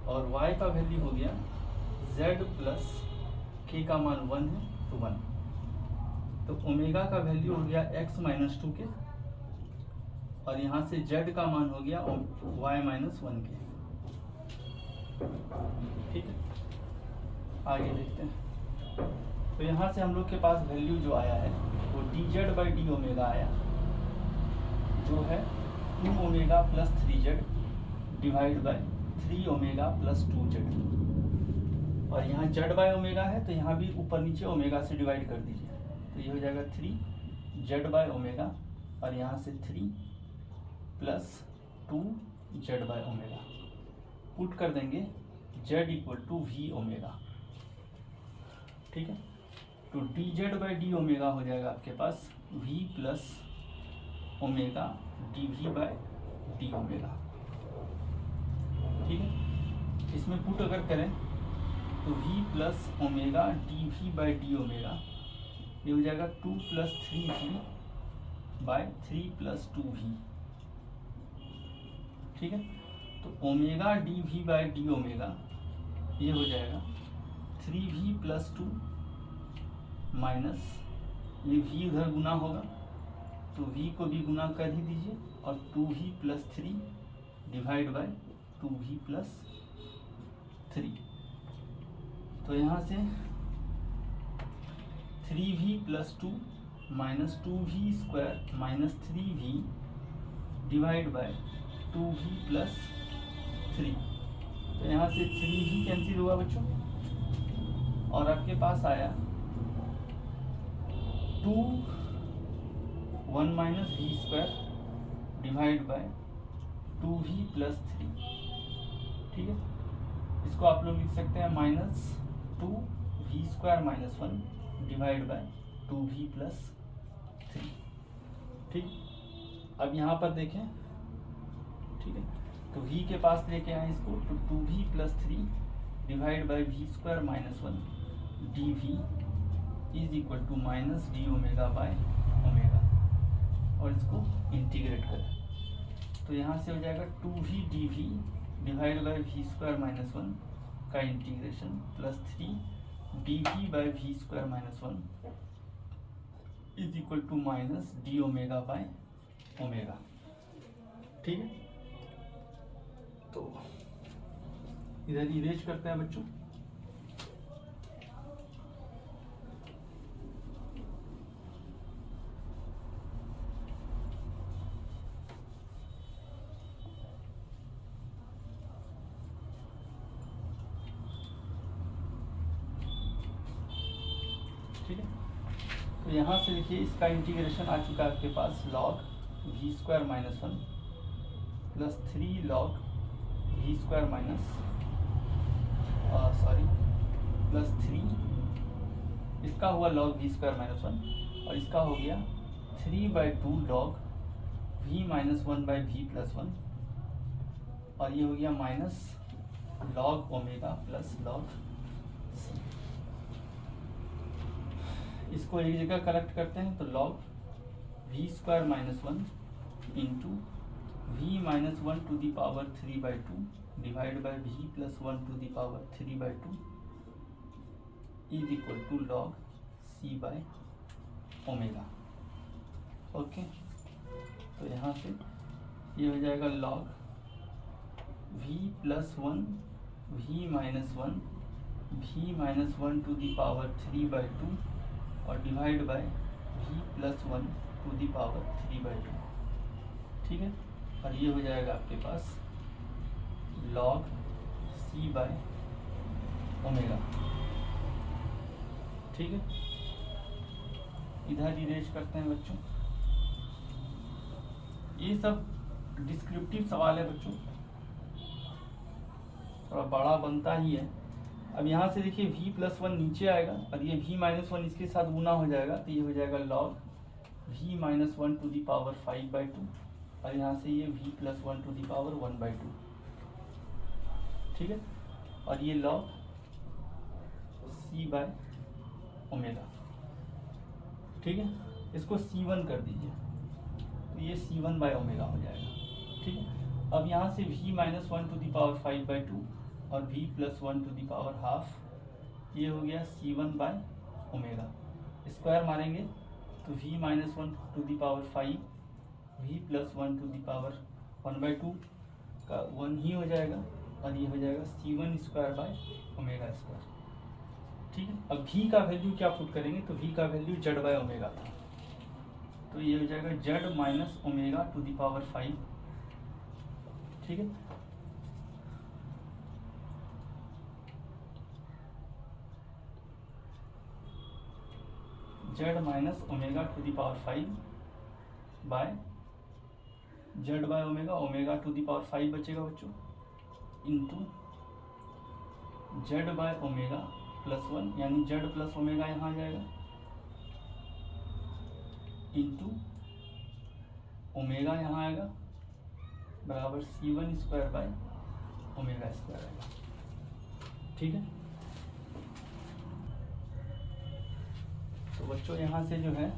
और y का वैल्यू हो गया z प्लस k का मान 1 है तो 1। तो ओमेगा का वैल्यू हो गया x माइनस 2 के, और यहाँ से z का मान हो गया y माइनस 1 के। ठीक है, आगे देखते हैं। तो यहाँ से हम लोग के पास वैल्यू जो आया है वो D z by d omega आया, जो है 2 omega plus 3z divide by 3 omega plus 2z, और यहाँ z बाय ओमेगा है तो यहाँ भी ऊपर नीचे ओमेगा से डिवाइड कर दीजिए, तो ये हो जाएगा 3z बाय ओमेगा, और यहाँ से 3 plus 2z by omega. Put कर देंगे z equal to v omega. ठीक है, तो d z by d omega हो जाएगा आपके पास v plus omega d v by d omega. ठीक है, इसमें पुट अगर करें तो v plus omega d v by d omega, ये हो जाएगा 2 plus 3v by 3 plus 2v। ठीक है, तो omega d v by d omega ये हो जाएगा 3v प्लस 2 माइनस ये v उधर गुना होगा तो v को भी गुना कर ही दीजिए, और 2v plus 3 divide bye 2v plus 3। तो यहाँ से 3v plus 2 minus 2v square minus 3v divide by 2v plus 3। तो यहाँ से 3v कैंसिल हुआ बच्चों और आपके पास आया 2 1 minus v square divide bye 2v plus 3। ठीक है, इसको आप लोग लिख सकते हैं minus 2v square minus 1 divide bye 2v plus 3। ठीक, अब यहाँ पर देखें, ठीक है, तो v के पास लेके आए इसको, तो 2v plus 3 divide by v square minus 1 dv is equal to minus d omega by omega, और इसको इंटीग्रेट करें तो यहाँ से हो जाएगा 2v dv divide by v square minus 1 का integration plus 3 dv by v square minus 1 is equal to minus d omega by omega. ठीक है, तो इधर इरेज करते हैं बच्चों। ठीक है, तो यहाँ से देखिए इसका इंटीग्रेशन आ चुका है आपके पास log v square minus 1 plus 3 log v square minus plus 3, इसका हुआ लॉग v स्क्वायर माइनस 1 और इसका हो गया 3/2 log v minus 1/v plus 1, और ये हो गया minus log omega plus log c। इसको एक जगह कलेक्ट करते हैं तो log v square minus 1 into v minus 1 to the power 3/2 divide by v plus 1 to the power 3/2 is equal to log c by omega. Okay, तो यहाँ से ये हो जाएगा log v plus 1 v minus 1 to the power 3/2 और divide by v plus 1 to the power 3/2। ठीक है, और ये हो जाएगा आपके पास log c बाय ओमेगा। ठीक है, इधर इरेज करते हैं बच्चों। ये सब डिस्क्रिप्टिव सवाल है बच्चों, थोड़ा बड़ा बनता ही है। अब यहाँ से देखिए v प्लस 1 नीचे आएगा और ये v माइनस 1 इसके साथ गुना हो जाएगा, तो ये हो जाएगा log v minus 1 to the power 5/2 और यहाँ से ये v plus 1 to the power 1/2। ठीक है, और ये log c बाय ओमेगा। ठीक है, इसको c1 कर दीजिए तो ये c1 बाय ओमेगा हो जाएगा। ठीक है, अब यहाँ से v minus 1 to the power 5/2 और v plus 1 to the power half, ये हो गया c1 बाय ओमेगा। स्क्वायर मारेंगे तो v minus 1 to the power 5 v plus 1 to the power 1/2 का 1 ही हो जाएगा और ये हो जाएगा c1 square by omega square. ठीक है, अब v का वैल्यू क्या पुट करेंगे तो v का वैल्यू z बाय ओमेगा था, तो ये हो जाएगा z minus omega to the power 5। ठीक है, z minus omega to the power 5 by z by omega, omega to the power 5 बचेगा बच्चों, into z by omega plus 1, यानी z प्लस ओमेगा यहाँ आ जाएगा, इंटू ओमेगा यहाँ आएगा बराबर c1 square by omega square आएगा। ठीक है, तो बच्चों यहाँ से जो है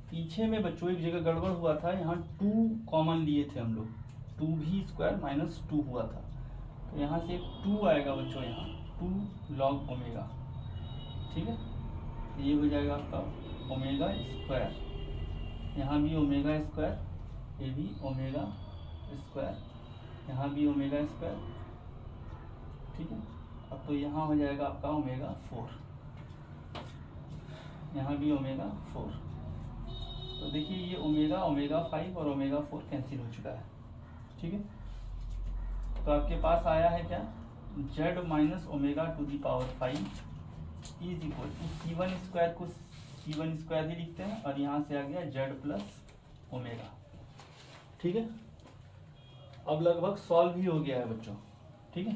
पीछे में बच्चों एक जगह गड़बड़ हुआ था, यहाँ 2 कॉमन लिए थे हम लोग, 2v स्क्वायर माइनस 2 हुआ था, तो यहाँ से एक 2 आएगा बच्चों, यहाँ 2 लॉग ओमेगा। ठीक है, ये हो जाएगा आपका ओमेगा स्क्वायर, यहाँ भी ओमेगा स्क्वायर, ये भी ओमेगा स्क्वायर, यहाँ भी ओमेगा स्क्वायर। ठीक है, अब तो यहाँ हो जाएगा आपका ओमेगा 4। यहाँ भी ओमेगा 4। तो देखिए ये ओमेगा 5 और ओमेगा 4 कैंसिल हो चुका है, ठीक है। तो आपके पास आया है क्या, z minus omega to the power 5 is equal to C1 square को C1 स्क्वायर ही लिखते हैं, और यहाँ से आ गया z प्लस ओमेगा, ठीक है। अब लगभग सॉल्व भी हो गया है बच्चों, ठीक है।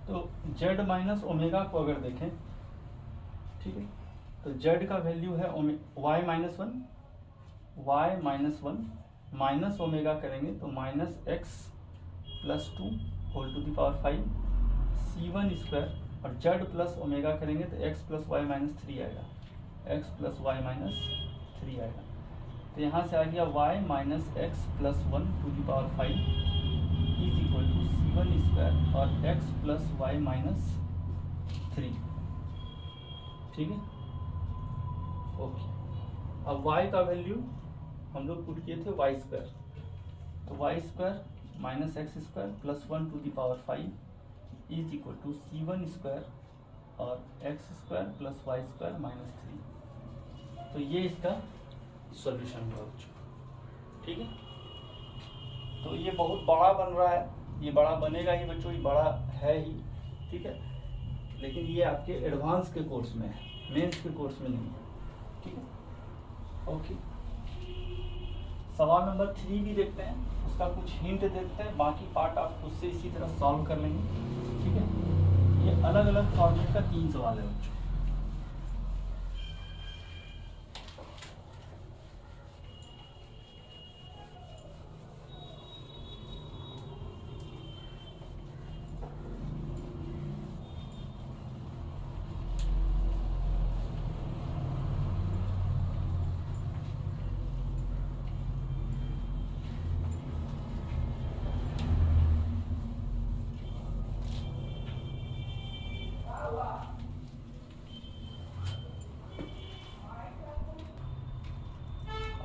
तो z माइनस ओमेगा को अगर देखें, ठीक है, तो z का वैल्यू है y minus one minus omega करेंगे तो minus x plus 2 whole to the power 5 C1 square, और z प्लस ओमेगा करेंगे तो x प्लस वाई माइनस 3 आएगा, x प्लस वाई माइनस 3 आएगा। तो यहाँ से आ गया y minus x plus 1 to the power 5 is equal to C1 square और x प्लस वाई माइनस 3, ठीक है, ओके। अब y का वैल्यू हम लोग पुट किए थे y स्क्वायर, तो y square minus x square plus 1 to the power 5 is equal to C1 square और x square plus Y square minus 3। तो ये इसका सॉल्यूशन हुआ बच्चों, ठीक है। तो ये बहुत बड़ा बन रहा है, ये बड़ा बनेगा ही बच्चों, ये बड़ा है ही, ठीक है, लेकिन ये आपके एडवांस के कोर्स में है, मेंस के कोर्स में नहीं है, ठीक है, ओके। सवाल नंबर 3 भी देखते हैं, उसका कुछ हिंट देखते हैं, बाकी पार्ट आप खुद से इसी तरह सॉल्व कर लेंगे, ठीक है। ये अलग अलग फॉर्मेट का 3 सवाल है बच्चों।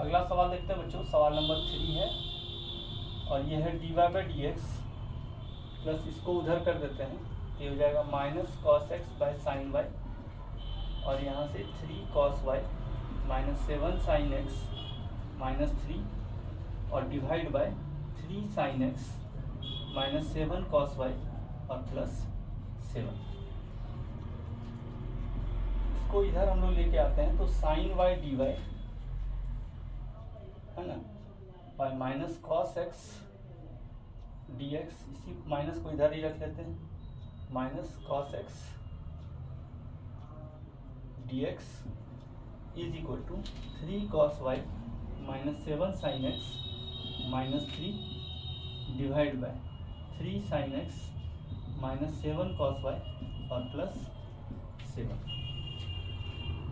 अगला सवाल देखते हैं बच्चों, सवाल नंबर 3 है, और ये है dy by D x plus, इसको उधर कर देते हैं, ये हो जाएगा minus cos x by sine y, और यहाँ से 3 cos y minus 7 sine x minus 3, और divide by 3 sine x minus 7 cos y और प्लस 7। इसको इधर हम लोग लेके आते हैं, तो साइन वाई डी वाई है ना, by minus cos x D x, इसी माइनस को इधर ही रख लेते हैं, minus cos x D x is equal to 3 cos y minus 7 sine x minus 3 divide by 3 sine x minus 7 cos y और प्लस 7,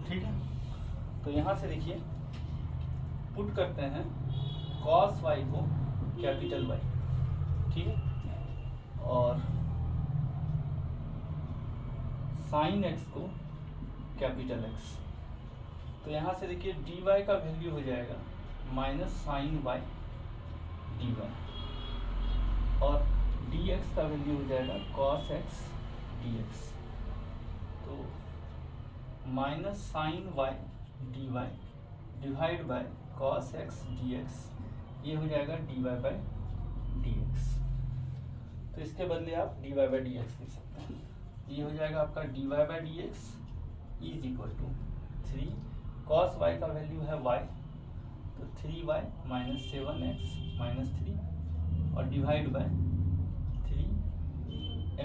ठीक है। तो यहाँ से देखिए पुट करते हैं कॉस वाई को कैपिटल वाई, ठीक है, और साइन एक्स को कैपिटल एक्स। तो यहाँ से देखिए डी वाई का वैल्यू हो जाएगा minus sine y D y, और डी एक्स का वैल्यू हो जाएगा कॉस एक्स डी एक्स। तो minus sine y D y divide by cos x D x, ये हो जाएगा d y by D x. तो इसके बदले आप d y by D x लिख सकते हैं, ये हो जाएगा आपका d y by D x is equal to 3 cos y का वैल्यू है वाई, तो 3 वाई माइनस 7 एक्स माइनस 3 और divide by 3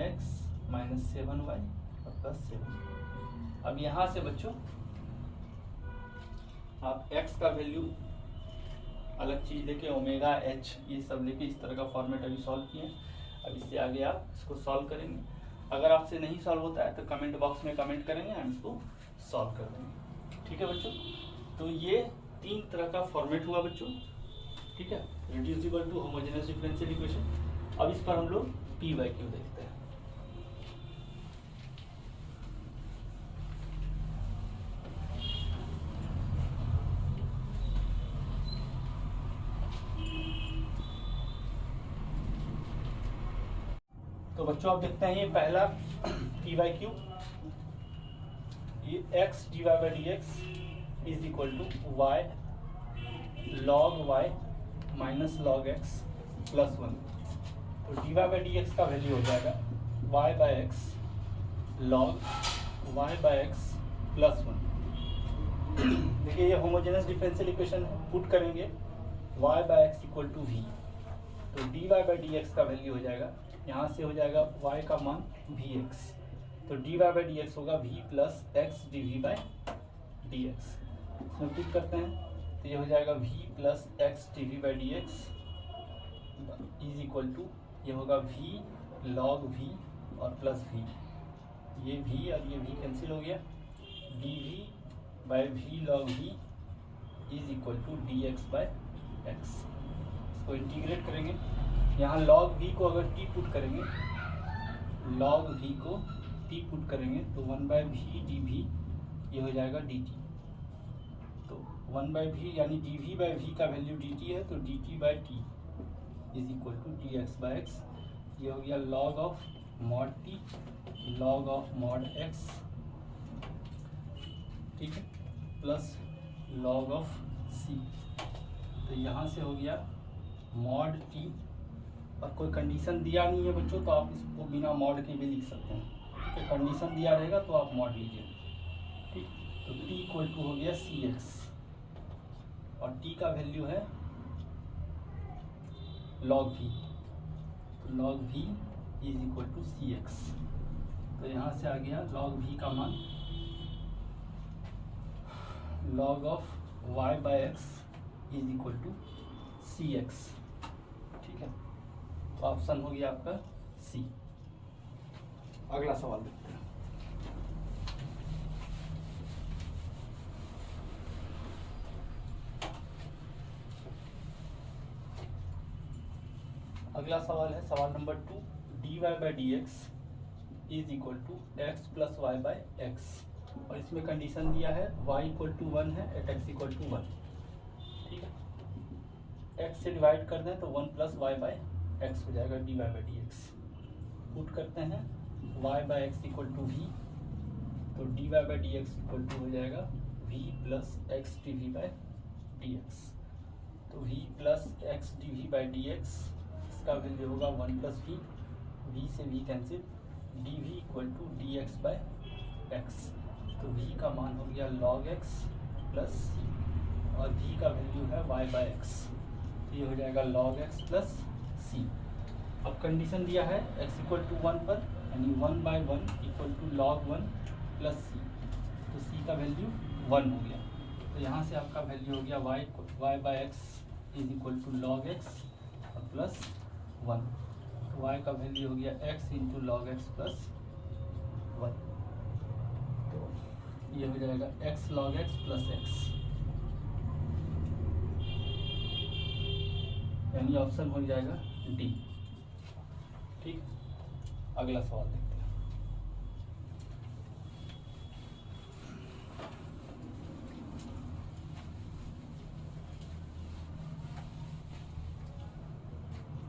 x minus 7 y और प्लस 7। अब यहाँ से बच्चों आप x का वैल्यू अलग चीज़ लेके ओमेगा h ये सब लेके इस तरह का फॉर्मेट अभी सॉल्व किए। अब इससे आगे आप इसको सॉल्व करेंगे। अगर आपसे नहीं सॉल्व होता है तो कमेंट बॉक्स में कमेंट करेंगे, हम इसको सॉल्व कर देंगे, ठीक है बच्चों। तो ये 3 तरह का फॉर्मेट हुआ बच्चों, ठीक है, reducible to homogeneous differential equation. अब इस पर हम लोग p बाई क्यू देखते हैं। तो बच्चों आप देखते हैं ये पहला पी बाई क्यू, ये x D y by D x is equal to y log y minus log x plus 1। तो d y by D x का वैल्यू हो जाएगा y by x log y by x plus 1। देखिए ये homogeneous differential equation है, put करेंगे y by x equal to v, तो d y by D x का वैल्यू हो जाएगा, यहाँ से हो जाएगा y का मान वी एक्स, तो d y by D x होगा v plus x d v by D x. इसमें पुट करते हैं तो ये हो जाएगा v plus x d v by D x is equal to, ये होगा v लॉग v और प्लस v, ये v और ये v कैंसिल हो गया, d v by v log v is equal to d x by x. इसको integrate करेंगे, यहाँ लॉग वी को अगर टी पुट करेंगे, लॉग वी को टी पुट करेंगे तो 1 बाई वी डी वी ये हो जाएगा डी टी। तो 1 बाई वी यानी डी वी बाई वी का वैल्यू डी टी है, तो d T by t is equal to d x by x. ये हो गया log of mod t log of mod x, ठीक है, प्लस लॉग ऑफ सी। तो यहाँ से हो गया मॉड टी, और कोई कंडीशन दिया नहीं है बच्चों तो आप इसको बिना मॉड के भी लिख सकते हैं, तो कंडीशन दिया रहेगा तो आप मॉड लीजिए, ठीक। तो टी इक्वल टू हो गया सी एक्स, और टी का वैल्यू है लॉग वी, तो log v is equal to c x. तो यहाँ से आ गया लॉग वी का मान log of y by x is equal to c x, ठीक है। तो ऑप्शन हो गया आपका सी। अगला सवाल देखते हैं। अगला सवाल है सवाल नंबर 2, d y by D x is equal to x plus y by x, और इसमें कंडीशन दिया है y इक्वल टू 1 है एट x इक्वल टू 1, ठीक है। x से डिवाइड कर दें तो 1 प्लस वाई बाई एक्स हो जाएगा d y by D x. Put करते हैं y by x equal to v, तो d y by D x equal to हो जाएगा v plus x d v by D x. तो v plus x d v by D x, इसका value होगा 1 plus v से v cancel, d v equal to d x by x. तो v का मान हो गया log x प्लस सी, और v का वैल्यू है y बाई एक्स, तो ये हो जाएगा log x प्लस सी। अब कंडीशन दिया है x इक्वल टू 1 पर, यानी 1 by 1 equal to log 1 plus c, तो c का वैल्यू 1 हो गया। तो यहाँ से आपका वैल्यू हो गया y by x is equal to log x और प्लस 1, तो y का वैल्यू हो गया x into log x plus 1, ये हो जाएगा x log x plus x, यानी ऑप्शन हो जाएगा डी, ठीक। अगला सवाल देखते हैं।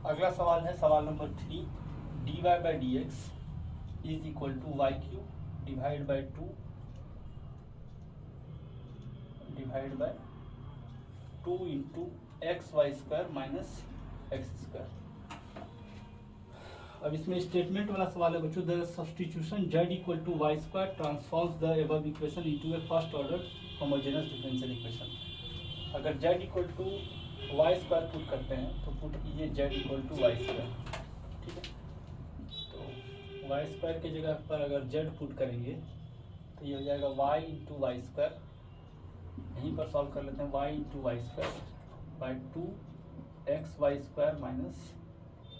अगला सवाल है सवाल नंबर 3, d y by D x is equal to y cube divide by 2 divide by 2 into x y square minus x square. अब इसमें स्टेटमेंट वाला सवाल है बच्चों, the substitution z equal to y square transforms the above equation into a first order homogeneous differential equation. अगर z equal to y square put करते हैं तो पुट कीजिए z equal to y square, ठीक है। तो वाई स्क्वायर की जगह पर अगर z पुट करेंगे तो ये हो जाएगा y इंटू वाई स्क्वायर, यहीं पर सॉल्व कर लेते हैं, y into y square by 2 x y square minus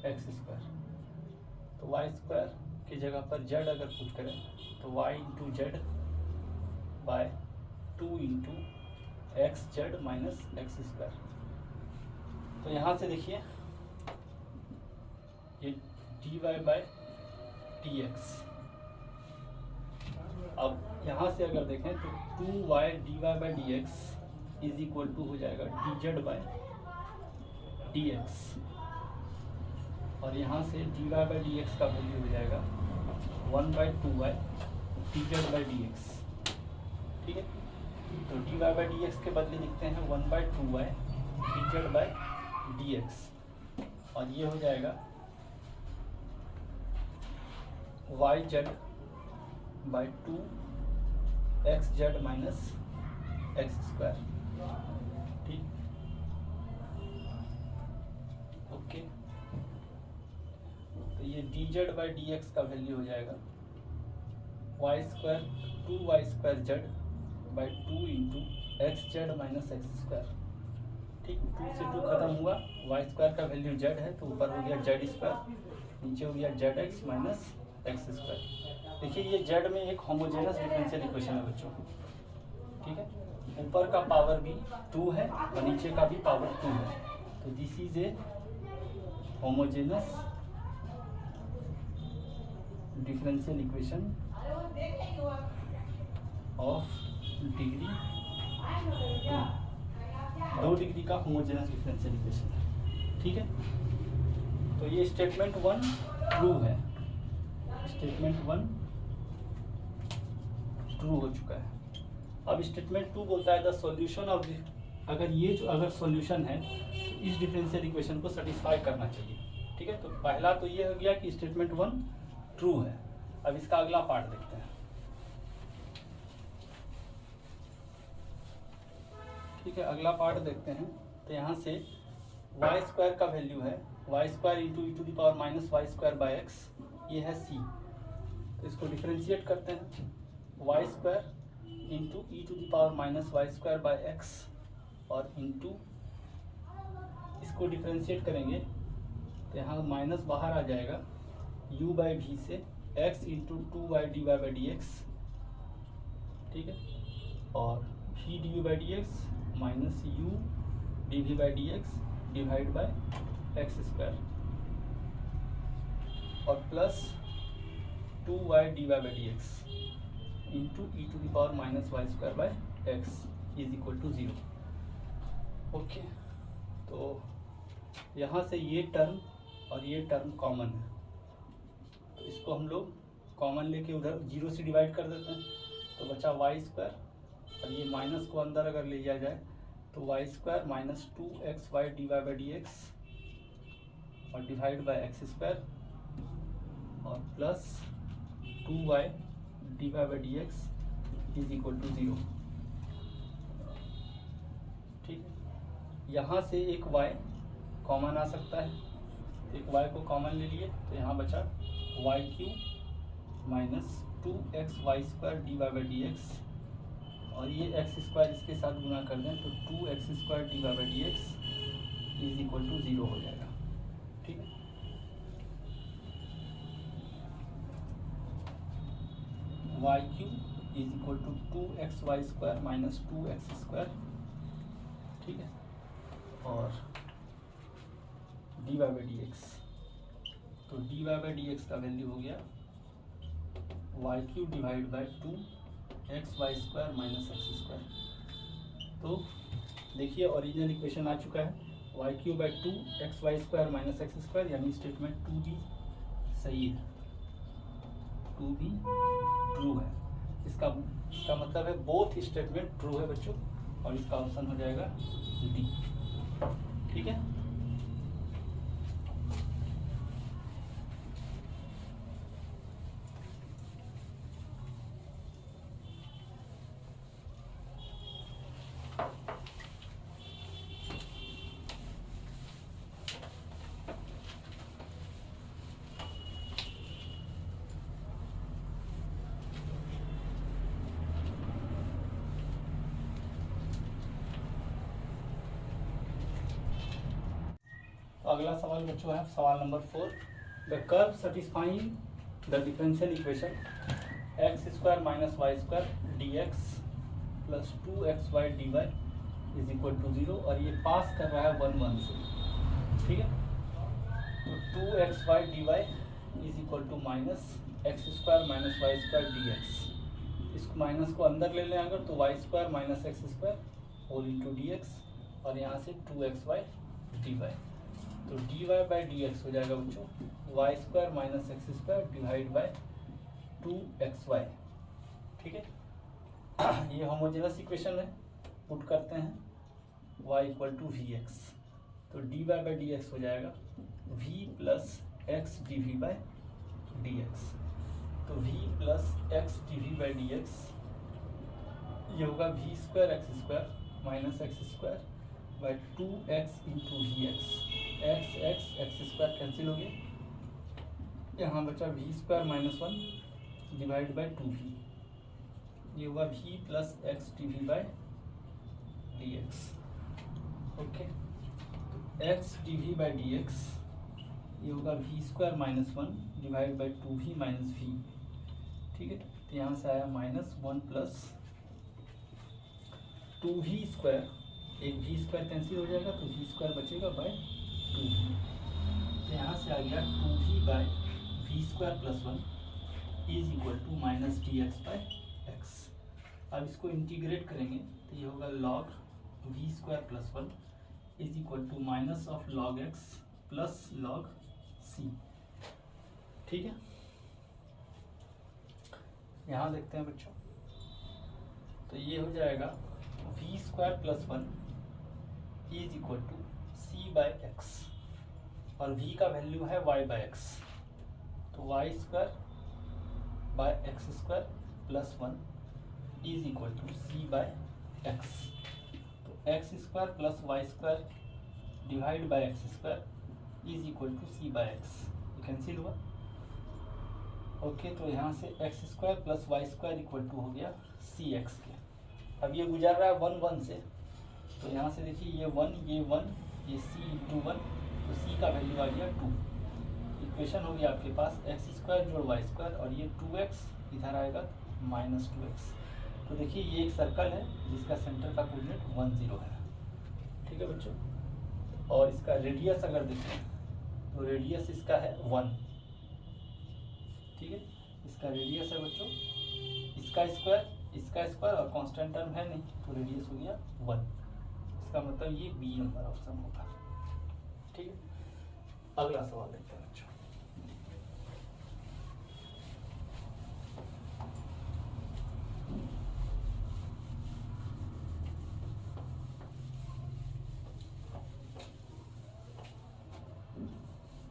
x square. तो वाई स्क्वायर की जगह पर z अगर पुट करें तो y into z by 2 into x z minus x square. तो यहाँ से देखिए ये d y by D x, अब यहाँ से अगर देखें तो 2y d y by D x is equal to हो जाएगा d z by D x, और यहाँ से dy बाई डी एक्स का वैल्यू हो जाएगा 1/2y dz by D x. ठीक है, तो dy बाई डी एक्स के बदले लिखते हैं 1/2y dz by D x, और ये हो जाएगा yz by 2xz minus x square. ठीक, ओके, तो ये dz बाई डी एक्स का वैल्यू हो जाएगा y square 2y² z by 2 into x z minus x square. ठीक, 2 से 2 खत्म हुआ, y स्क्वायर का वैल्यू z है तो ऊपर हो गया z स्क्वायर, नीचे हो गया zx माइनस एक्स स्क्वायर। देखिए ये z में एक होमोजेनस डिफरेंशियल इक्वेशन है बच्चों। ठीक है, ऊपर का पावर भी 2 है और नीचे का भी पावर 2 है, तो this is a homogeneous differential equation of degree 2 degree का होमोजेनस डिफरेंशियल इक्वेशन है। ठीक है, तो ये स्टेटमेंट 1 ट्रू है, स्टेटमेंट 1 ट्रू हो चुका है। अब स्टेटमेंट 2 बोलता है द सॉल्यूशन ऑफ, अगर सॉल्यूशन है तो इस डिफरेंशियल इक्वेशन को सेटिस्फाई करना चाहिए। ठीक है, तो पहला तो ये हो गया कि स्टेटमेंट 1 ट्रू है। अब इसका अगला पार्ट देखते हैं। ठीक है, अगला पार्ट देखते हैं। तो यहाँ से y स्क्वायर का वैल्यू है y square into e to the power minus y square by x, ये है c। तो इसको डिफ्रेंशिएट करते हैं, y square into e to the power minus y square by x, और इंटू इसको डिफ्रेंशिएट करेंगे तो यहाँ माइनस बाहर आ जाएगा u बाई वी से x into 2y dy by D x. ठीक है, और v d by D x minus u d v by D x divide by x square, और plus 2y dy by D x into e to the power minus y square by x is equal to 0। Okay, तो यहाँ से ये term और ये term common है, तो इसको हम लोग कॉमन लेके उधर 0 से डिवाइड कर देते हैं, तो बचा वाई स्क्वायर, और ये माइनस को अंदर अगर ले जाया जाए तो Y square minus 2xy d y by D x और डिवाइड बाई एक्स स्क्वायर, और plus 2y d y by D x is equal to 0। ठीक है, यहाँ से एक y कॉमन आ सकता है, एक y को कॉमन ले लिए तो यहाँ बचा y³ minus 2xy square d y by D x, और ये एक्स स्क्वायर इसके साथ गुना कर दें तो 2x square d y by D x is equal to 0 हो जाएगा। ठीक है, y³ is equal to 2xy square minus 2x square. ठीक है, और d y by D x, तो d y by D x का वैल्यू हो गया y³ divide by 2xy square minus x square. तो देखिए ओरिजिनल इक्वेशन आ चुका है y³ by 2xy square minus x square, यानी स्टेटमेंट 2 भी सही है, 2 भी ट्रू है। इसका मतलब है बोथ स्टेटमेंट ट्रू है बच्चों, और इसका ऑप्शन हो जाएगा डी। ठीक है, तो अगला सवाल बच्चों है सवाल नंबर 4। The curve satisfying the differential equation x square minus y square d x plus 2xy dy is equal to 0, और ये पास कर रहा है 1 1 से। ठीक है, तो 2xy dy is equal to minus x square minus y square d x. इसको माइनस को अंदर ले लें अगर तो Y square minus x square whole into d x, और यहाँ से 2xy dy। तो d y by D x हो जाएगा बच्चों y square minus x square divide by 2xy। ठीक है, ये होमोजेनस इक्वेशन है, पुट करते हैं y equal to v x, तो d y by D x हो जाएगा v plus x d v by D x. तो v plus x d v by D x ये होगा v square x square minus x square by 2x into v x. X x x square cancel हो गया, यहाँ बचा v square minus 1 divide by 2v, ये हुआ v plus x d v by D x. Okay, तो x d v by D x ये होगा v square minus 1 divide by 2v minus v. ठीक है, तो यहाँ से आया माइनस 1 प्लस 2v स्क्वायर, एक v स्क्वायर कैंसिल हो जाएगा तो v स्क्वायर बचेगा बाय 2v। तो यहाँ से आ गया 2v by v square plus 1 is equal to minus D x by x. अब इसको इंटीग्रेट करेंगे तो ये होगा log v square plus 1 is equal to minus of log x plus log c. ठीक है, यहाँ देखते हैं बच्चों, तो ये हो जाएगा we square plus 1 is equal to C by x, और v का वैल्यू है y बाई एक्स, तो Y square by x square plus 1 is equal to C by X. तो x square plus Y square divide by x square is equal to C by X, ये cancel हुआ। Okay, तो यहाँ से X square plus Y square equal to हो गया c x के। अब ये गुजर रहा है 1 1 से, तो यहाँ से देखिए ये 1 ये सी इंटू 1, तो सी का वैल्यू आ गया 2। इक्वेशन हो गया आपके पास एक्स स्क्वायर जोड़ वाई स्क्वायर, और ये 2x इधर आएगा माइनस 2x। तो देखिए ये एक सर्कल है जिसका सेंटर का कोऑर्डिनेट 1 0 है। ठीक है बच्चों, और इसका रेडियस अगर देखें तो रेडियस इसका है 1। ठीक है, इसका रेडियस है बच्चों इसका स्क्वायर और कांस्टेंट टर्म है नहीं, तो रेडियस हो गया 1। इसका मतलब ये बी नंबर ऑप्शन होगा। ठीक है, अगला सवाल देखते हैं बच्चों।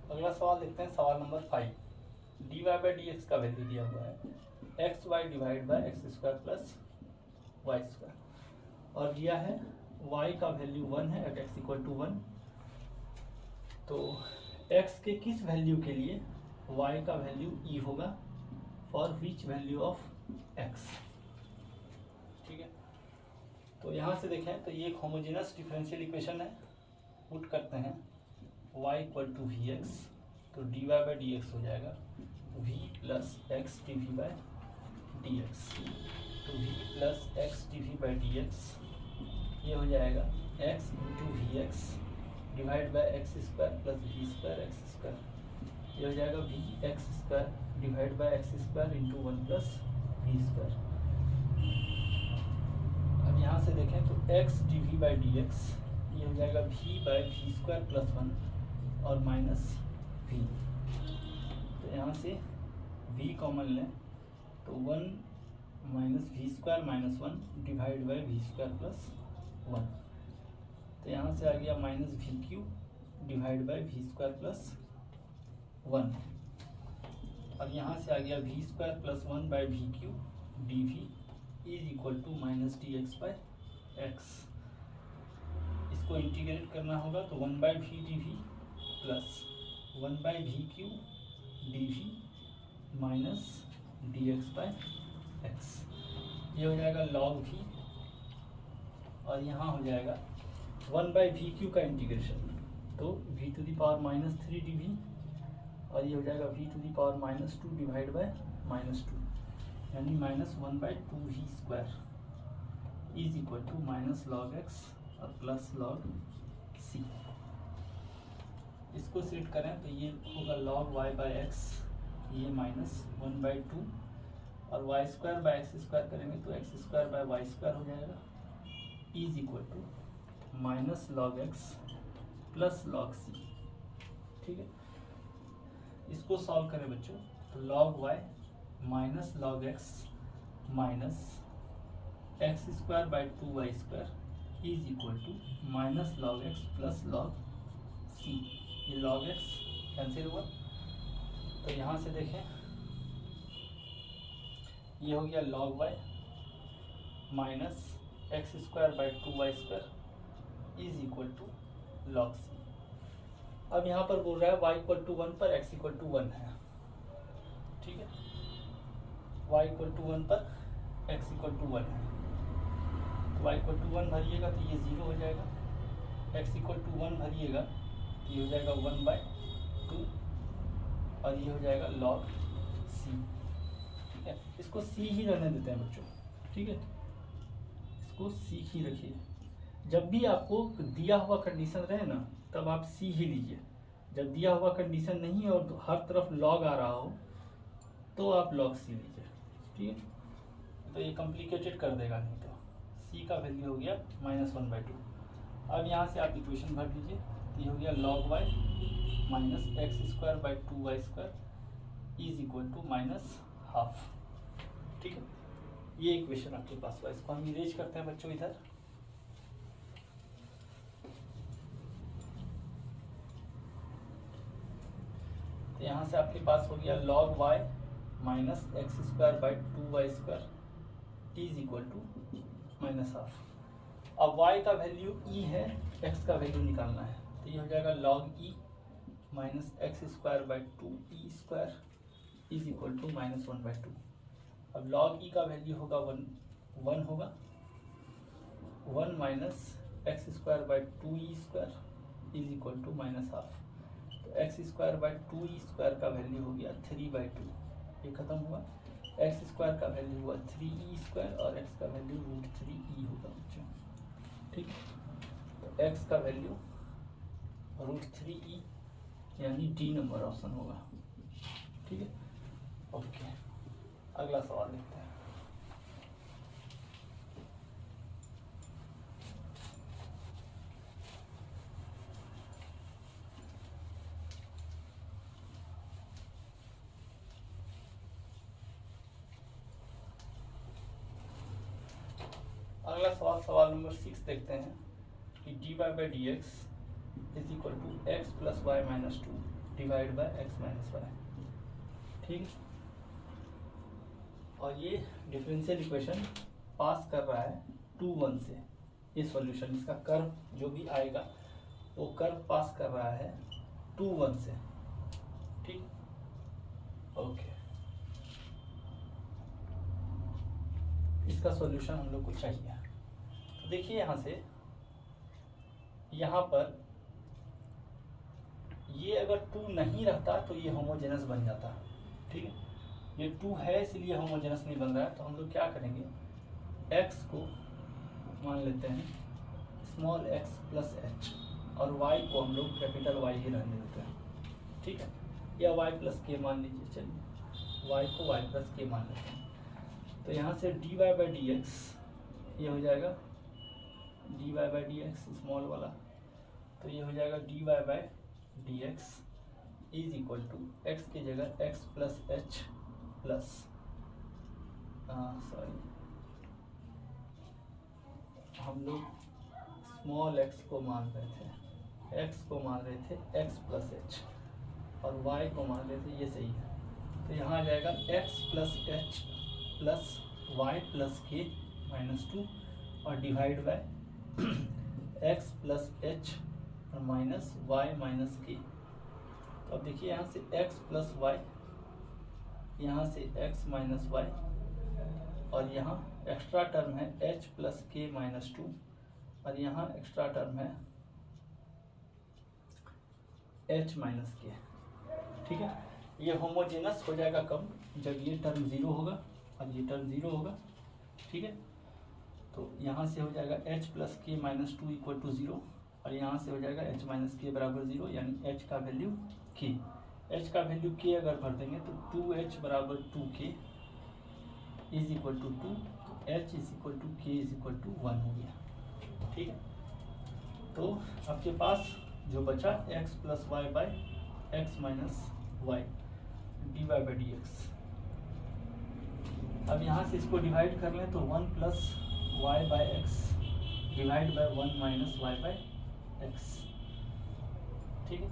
अगला सवाल देखते हैं, सवाल नंबर 5। D y by D x का वैल्यू दिया हुआ है x y divide by x square plus Y square, और दिया है y का वैल्यू 1 है एट एक्स इक्वल टू 1। तो x के किस वैल्यू के लिए y का वैल्यू e होगा for which value of x। ठीक है, तो यहाँ से देखें तो ये एक होमोजेनस डिफरेंशियल इक्वेशन है, पुट करते हैं y equal to v x, तो d y by D x हो जाएगा v plus x d v by D x. तो v plus x d v by D x ये हो जाएगा x into v x divide by x square plus v square x square, ये हो जाएगा v x square divide by x square into 1 plus v square. अब यहाँ से देखें तो x d v by D x ये हो जाएगा v by v square plus 1 और माइनस v। तो यहाँ से v कॉमन लें तो 1 minus v square minus 1 divide by v square plus 1, तो यहाँ से आ गया minus v cube divide by v square plus 1। अब यहाँ से आ गया v square plus 1 by v cube d v is equal to minus D x by x. इसको इंटीग्रेट करना होगा तो 1 by v d v plus 1 by v cube d v minus D x by x, ये हो जाएगा log we, और यहाँ हो जाएगा 1 बाई वी क्यू का इंटीग्रेशन, तो v to the power minus 3 d v, और ये हो जाएगा v to the power minus 2 divide by minus 2, यानी minus 1 by 2v square is equal to minus log x और प्लस लॉग सी। इसको set करें तो ये होगा लॉग y बाई एक्स, ये माइनस 1 बाई 2, और y square by x square करेंगे तो x square by y square हो जाएगा is equal to minus log x plus log c. ठीक है, इसको सॉल्व करें बच्चों तो log y minus log x minus x square by 2y square is equal to minus log x plus log c। ये log x cancel हुआ तो यहाँ से देखें ये हो गया log y minus x square by 2y square is equal to log c। अब यहाँ पर बोल रहा है y इक्वल टू 1 पर x इक्वल टू 1 है, ठीक है, y इक्वल टू 1 पर x इक्वल टू 1 है, तो y इक्वल टू 1 भरिएगा तो ये 0 हो जाएगा, x इक्वल टू 1 भरिएगा तो ये हो जाएगा 1/2 और ये हो जाएगा log c। ठीक है, इसको c ही रहने देते हैं बच्चों, ठीक है, इसको c ही रखिए। जब भी आपको दिया हुआ कंडीशन रहे ना तब आप c ही लीजिए, जब दिया हुआ कंडीशन नहीं और हर तरफ log आ रहा हो तो आप log c लीजिए, ठीक है, तो ये कॉम्प्लिकेटेड कर देगा नहीं तो c का वैल्यू हो गया -1/2। अब यहाँ से आप इक्वेशन भर दीजिए तो ये हो गया log y minus x square by 2y square is equal to -12। ठीक है, ये इक्वेशन आपके पास हुआ, इसको हम इरेज करते हैं बच्चों इधर। तो यहाँ से आपके पास हो गया log y minus x square by 2y square is equal to -12। अब y का वैल्यू e है, x का वैल्यू निकालना है तो ये हो जाएगा log e minus x square by 2e square is equal to -1/2। अब log e का वैल्यू होगा 1 होगा, 1 minus x square by 2e square is equal to -12। तो x square by 2e square का वैल्यू हो गया 3/2, ये खत्म हुआ। एक्स स्क्वायर का वैल्यू हुआ 3e स्क्वायर और x का वैल्यू √3e होगा बच्चों, ठीक है, तो x का वैल्यू √3e यानी डी नंबर ऑप्शन होगा, ठीक है। ओके, अगला सवाल देखते हैं। अगला सवाल, सवाल नंबर 6 देखते हैं कि dy by D x is equal to x plus y minus 2 divide by x minus y, ठीक। और ये डिफरेंशियल इक्वेशन पास कर रहा है 2-1 से, ये सॉल्यूशन इसका कर्व जो भी आएगा वो कर्व पास कर रहा है 2-1 से, ठीक। ओके, इसका सॉल्यूशन हम लोग को चाहिए। तो देखिए यहाँ से यहाँ पर ये अगर 2 नहीं रहता तो ये होमोजेनस बन जाता, ठीक है। ये 2 है इसलिए होमोजेनस नहीं बन रहा है, तो हम लोग क्या करेंगे, x को मान लेते हैं स्मॉल x प्लस h और y को हम लोग कैपिटल Y ही रहने देते हैं, ठीक है, या y प्लस के मान लीजिए, चलिए y को y प्लस के मान लेते हैं। तो यहाँ से dy बाई डी एक्स ये हो जाएगा dy by D x small वाला, तो ये हो जाएगा dy by D x is equal to x की जगह x प्लस एच प्लस हम लोग स्मॉल x को मान रहे थे, x को मान रहे थे x प्लस एच और y को मान रहे थे, ये सही है। तो यहाँ आ जाएगा x plus h plus y plus k minus 2 और divide by x plus h और माइनस वाई माइनस के। तो अब देखिए यहाँ से x प्लस वाई, यहाँ से x माइनस वाई और यहाँ एक्स्ट्रा टर्म है h प्लस के माइनस 2 और यहाँ एक्स्ट्रा टर्म है h माइनस के, ठीक है। ये होमोजेनस हो जाएगा कब, जब ये टर्म 0 होगा और ये टर्म 0 होगा, ठीक है। तो यहाँ से हो जाएगा h plus k minus 2 equal to 0 और यहाँ से हो जाएगा h माइनस के बराबर 0, यानी h का वैल्यू k, h का वैल्यू k अगर भर देंगे तो 2h बराबर 2k is equal to 2, h is equal to k is equal to 1 हो गया, ठीक है। तो आपके पास जो बचा x plus y by x minus y D y by D x. अब यहाँ से इसको डिवाइड कर लें तो 1 plus y by x divide by 1 minus y by x. ठीक है,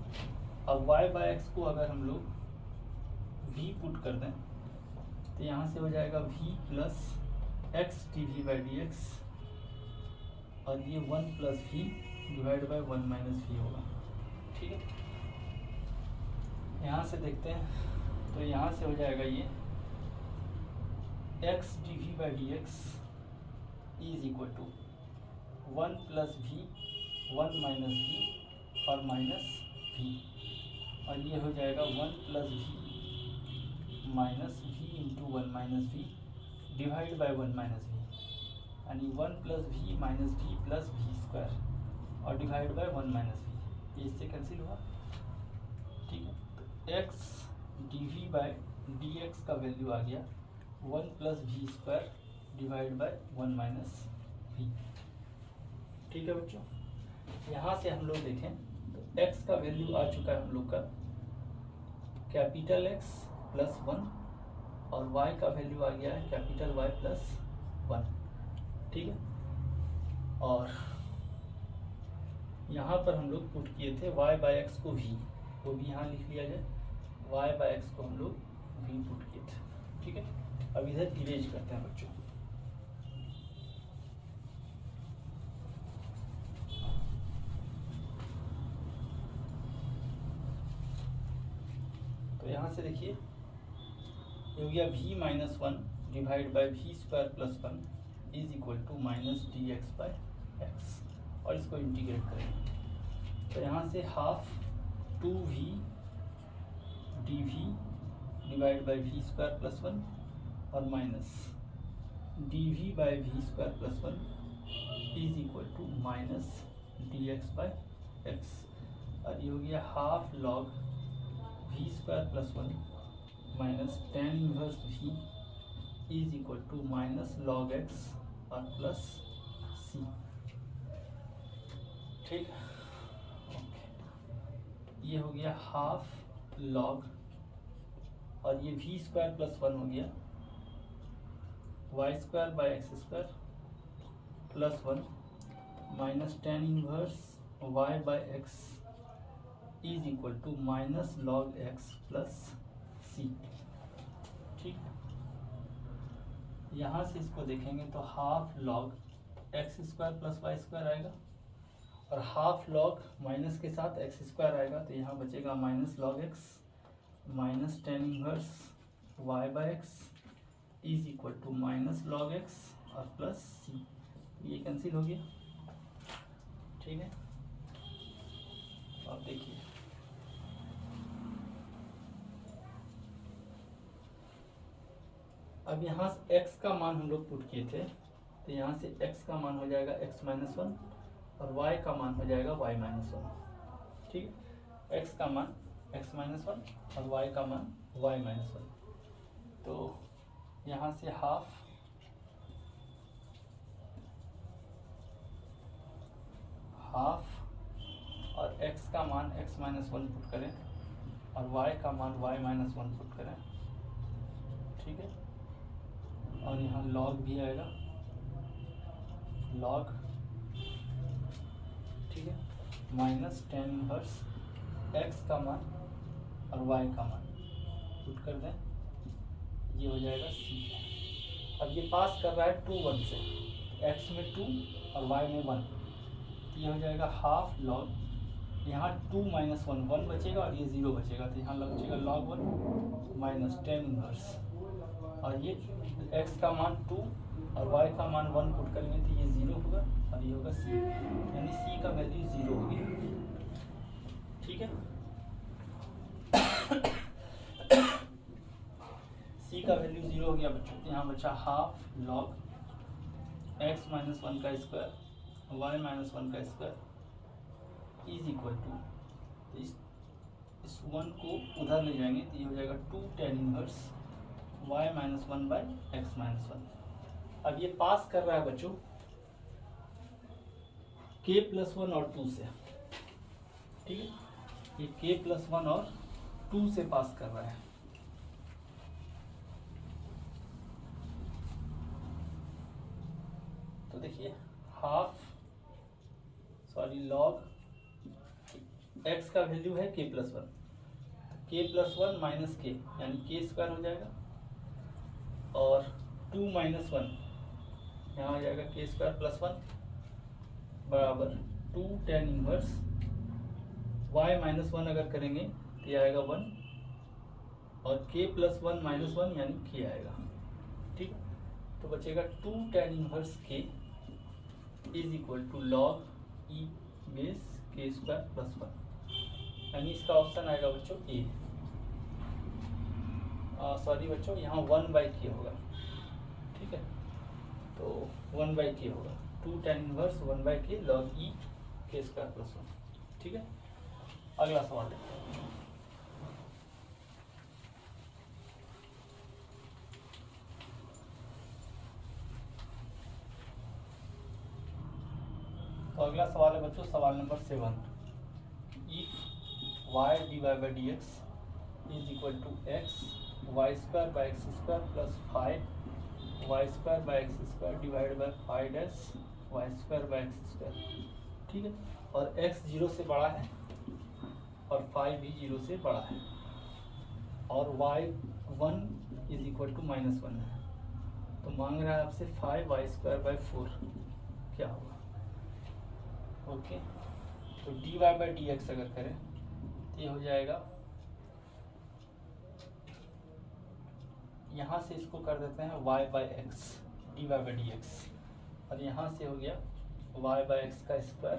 अब वाई बाई एक्स को अगर हम लोग v पुट कर दें तो यहाँ से हो जाएगा v plus x d v by D x, और ये 1 plus v divide by 1 minus v होगा। ठीक है, यहाँ से देखते हैं तो यहाँ से हो जाएगा ये x d v by D x is equal to 1 plus v 1 minus v और माइनस v, और ये हो जाएगा 1 plus v minus v into 1 minus v divide by 1 minus v, यानी 1 plus v minus v plus v square और divide by 1 minus v, ये इससे cancel हुआ। ठीक है, तो x d v by D x का वैल्यू आ गया 1 plus v square divide by 1 minus v। ठीक है बच्चों, यहाँ से हम लोग देखें तो x का वैल्यू आ चुका है हम लोग का कैपिटल X प्लस 1, और y का वैल्यू आ गया है कैपिटल Y प्लस 1। ठीक है, और यहाँ पर हम लोग पुट किए थे y बाई एक्स को v, वो भी यहाँ लिख लिया जाए, y बाई एक्स को हम लोग v पुट किए थे। ठीक है, अब इधर इरेज करते हैं बच्चों। तो यहाँ से देखिए ये हो गया v minus 1 divide by v square plus 1 is equal to minus D x by x, और इसको इंटीग्रेट करेंगे तो यहाँ से half 2v d v divide by v square plus 1 और minus d v by v square plus 1 is equal to minus D x by x, और ये हो गया half log v square plus 1 minus tan inverse v is equal to minus log x और plus सी। ठीक, ये हो गया half log, और ये वी स्क्वायर प्लस 1 हो गया y square by x square plus 1 minus tan inverse y by x is equal to minus log x plus सी। ठीक, यहाँ से इसको देखेंगे तो half log x square plus Y square आएगा, और हाफ लॉग माइनस के साथ एक्स स्क्वायर आएगा, तो यहाँ बचेगा minus log x minus tan inverse y by x is equal to minus log x और प्लस सी, ये कैंसिल हो गया। ठीक है, अब देखिए अब यहाँ से x का मान हम लोग पुट किए थे, तो यहाँ से x का मान हो जाएगा x माइनस 1 और y का मान हो जाएगा y माइनस 1। ठीक है, x का मान x माइनस 1 और y का मान y माइनस 1। तो यहाँ से हाफ और x का मान x माइनस 1 पुट करें और y का मान y माइनस 1 पुट करें। ठीक है, और यहाँ log भी आएगा log, ठीक है, माइनस टेन इनवर्स x का मान और y का मान पुट कर दें, ये हो जाएगा c। अब ये पास कर रहा है 2 1 से, x में 2 और y में 1, ये हो जाएगा हाफ लॉग, यहाँ 2 माइनस 1 बचेगा और ये 0 बचेगा, तो यहाँ बचेगा log 1 माइनस टेन इनवर्स, और ये x का मान 2 और y का मान 1 पुट करेंगे तो ये 0 होगा और ये होगा c, यानी c का वैल्यू 0 हो गया। ठीक है, c का वैल्यू 0 हो गया बच्चों। यहाँ बचा हाफ लॉग x माइनस 1 का स्क्वायर y माइनस 1 का स्क्वायर इज इक्वल टू, इस 1 को उधर ले जाएंगे तो ये हो जाएगा 2 tan inverse y minus 1 by x minus 1। अब ये पास कर रहा है बच्चों k प्लस 1 और 2 से। ठीक है, ये k प्लस 1 और 2 से पास कर रहा है। तो देखिए लॉग x का वैल्यू है k plus 1, k plus 1 minus के यानी k स्क्वायर हो जाएगा, और 2 माइनस 1 यहाँ आ जाएगा k स्क्वायर प्लस 1 बराबर 2 tan इनवर्स y माइनस 1 अगर करेंगे तो ये आएगा 1, और k प्लस 1 माइनस 1 यानी k आएगा। ठीक, तो बचेगा 2 tan inverse k is equal to log e base k square plus 1, यानी इसका ऑप्शन आएगा बच्चों ए। सॉरी बच्चों, यहाँ 1/k होगा। ठीक है, तो 1/k होगा, 2 tan इनवर्स 1/k लॉग ई k स्क्वायर प्लस 1। ठीक है, अगला सवाल देखते हैं। तो अगला सवाल है बच्चों सवाल number 7। If y divide by D x is equal to x y square by x square plus 5 y square by x square divide by 5 dash y square by x square. ठीक है, और x 0 से बड़ा है और 5 भी 0 से बड़ा है, और y1 इज इक्वल टू -1 है। तो मांग रहा है आपसे 5 वाई स्क्वायर बाई 4 क्या होगा। ओके, तो d y by D x अगर करें तो ये हो जाएगा, यहाँ से इसको कर देते हैं y by x D y by D x, और यहाँ से हो गया y बाई एक्स का square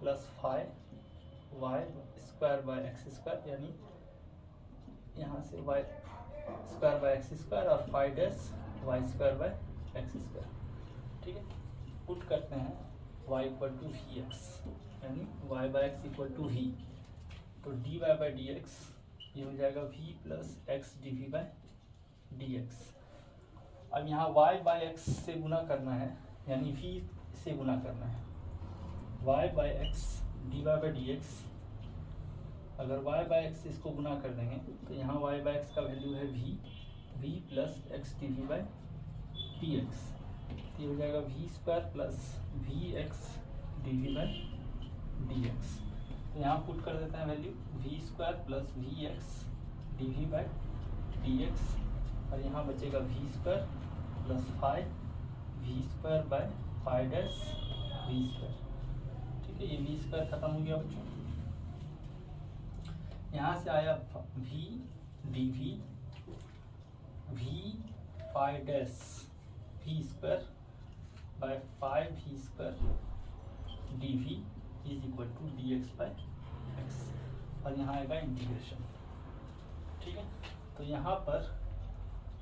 plus 5 y square by x square, यानी यहाँ से y square by x square और 5 dash y square by x square. ठीक है, पुट करते हैं y equal to v x, यानी y by x equal to v, तो d y by D x ये हो जाएगा v plus x d v by D x. अब यहाँ y बाई एक्स से गुना करना है, यानी v से गुना करना है, y by x D y by D x. अगर y बाई एक्स इसको गुना कर देंगे तो यहाँ y बाई एक्स का वैल्यू है v plus x d v by D x, ये हो जाएगा we square plus v x d v by D x. तो यहाँ पुट कर देते हैं value v square plus v x d v by D x, और यहाँ बचेगा v square plus 5 v square by 5 dash v square. ठीक है, ये वी स्क्वायर खत्म हो गया बच्चों। यहाँ से आया v d v 5 dash v square by 5 v square d v is equal to d x by x, और यहाँ आएगा इंटीग्रेशन। ठीक है, तो यहाँ पर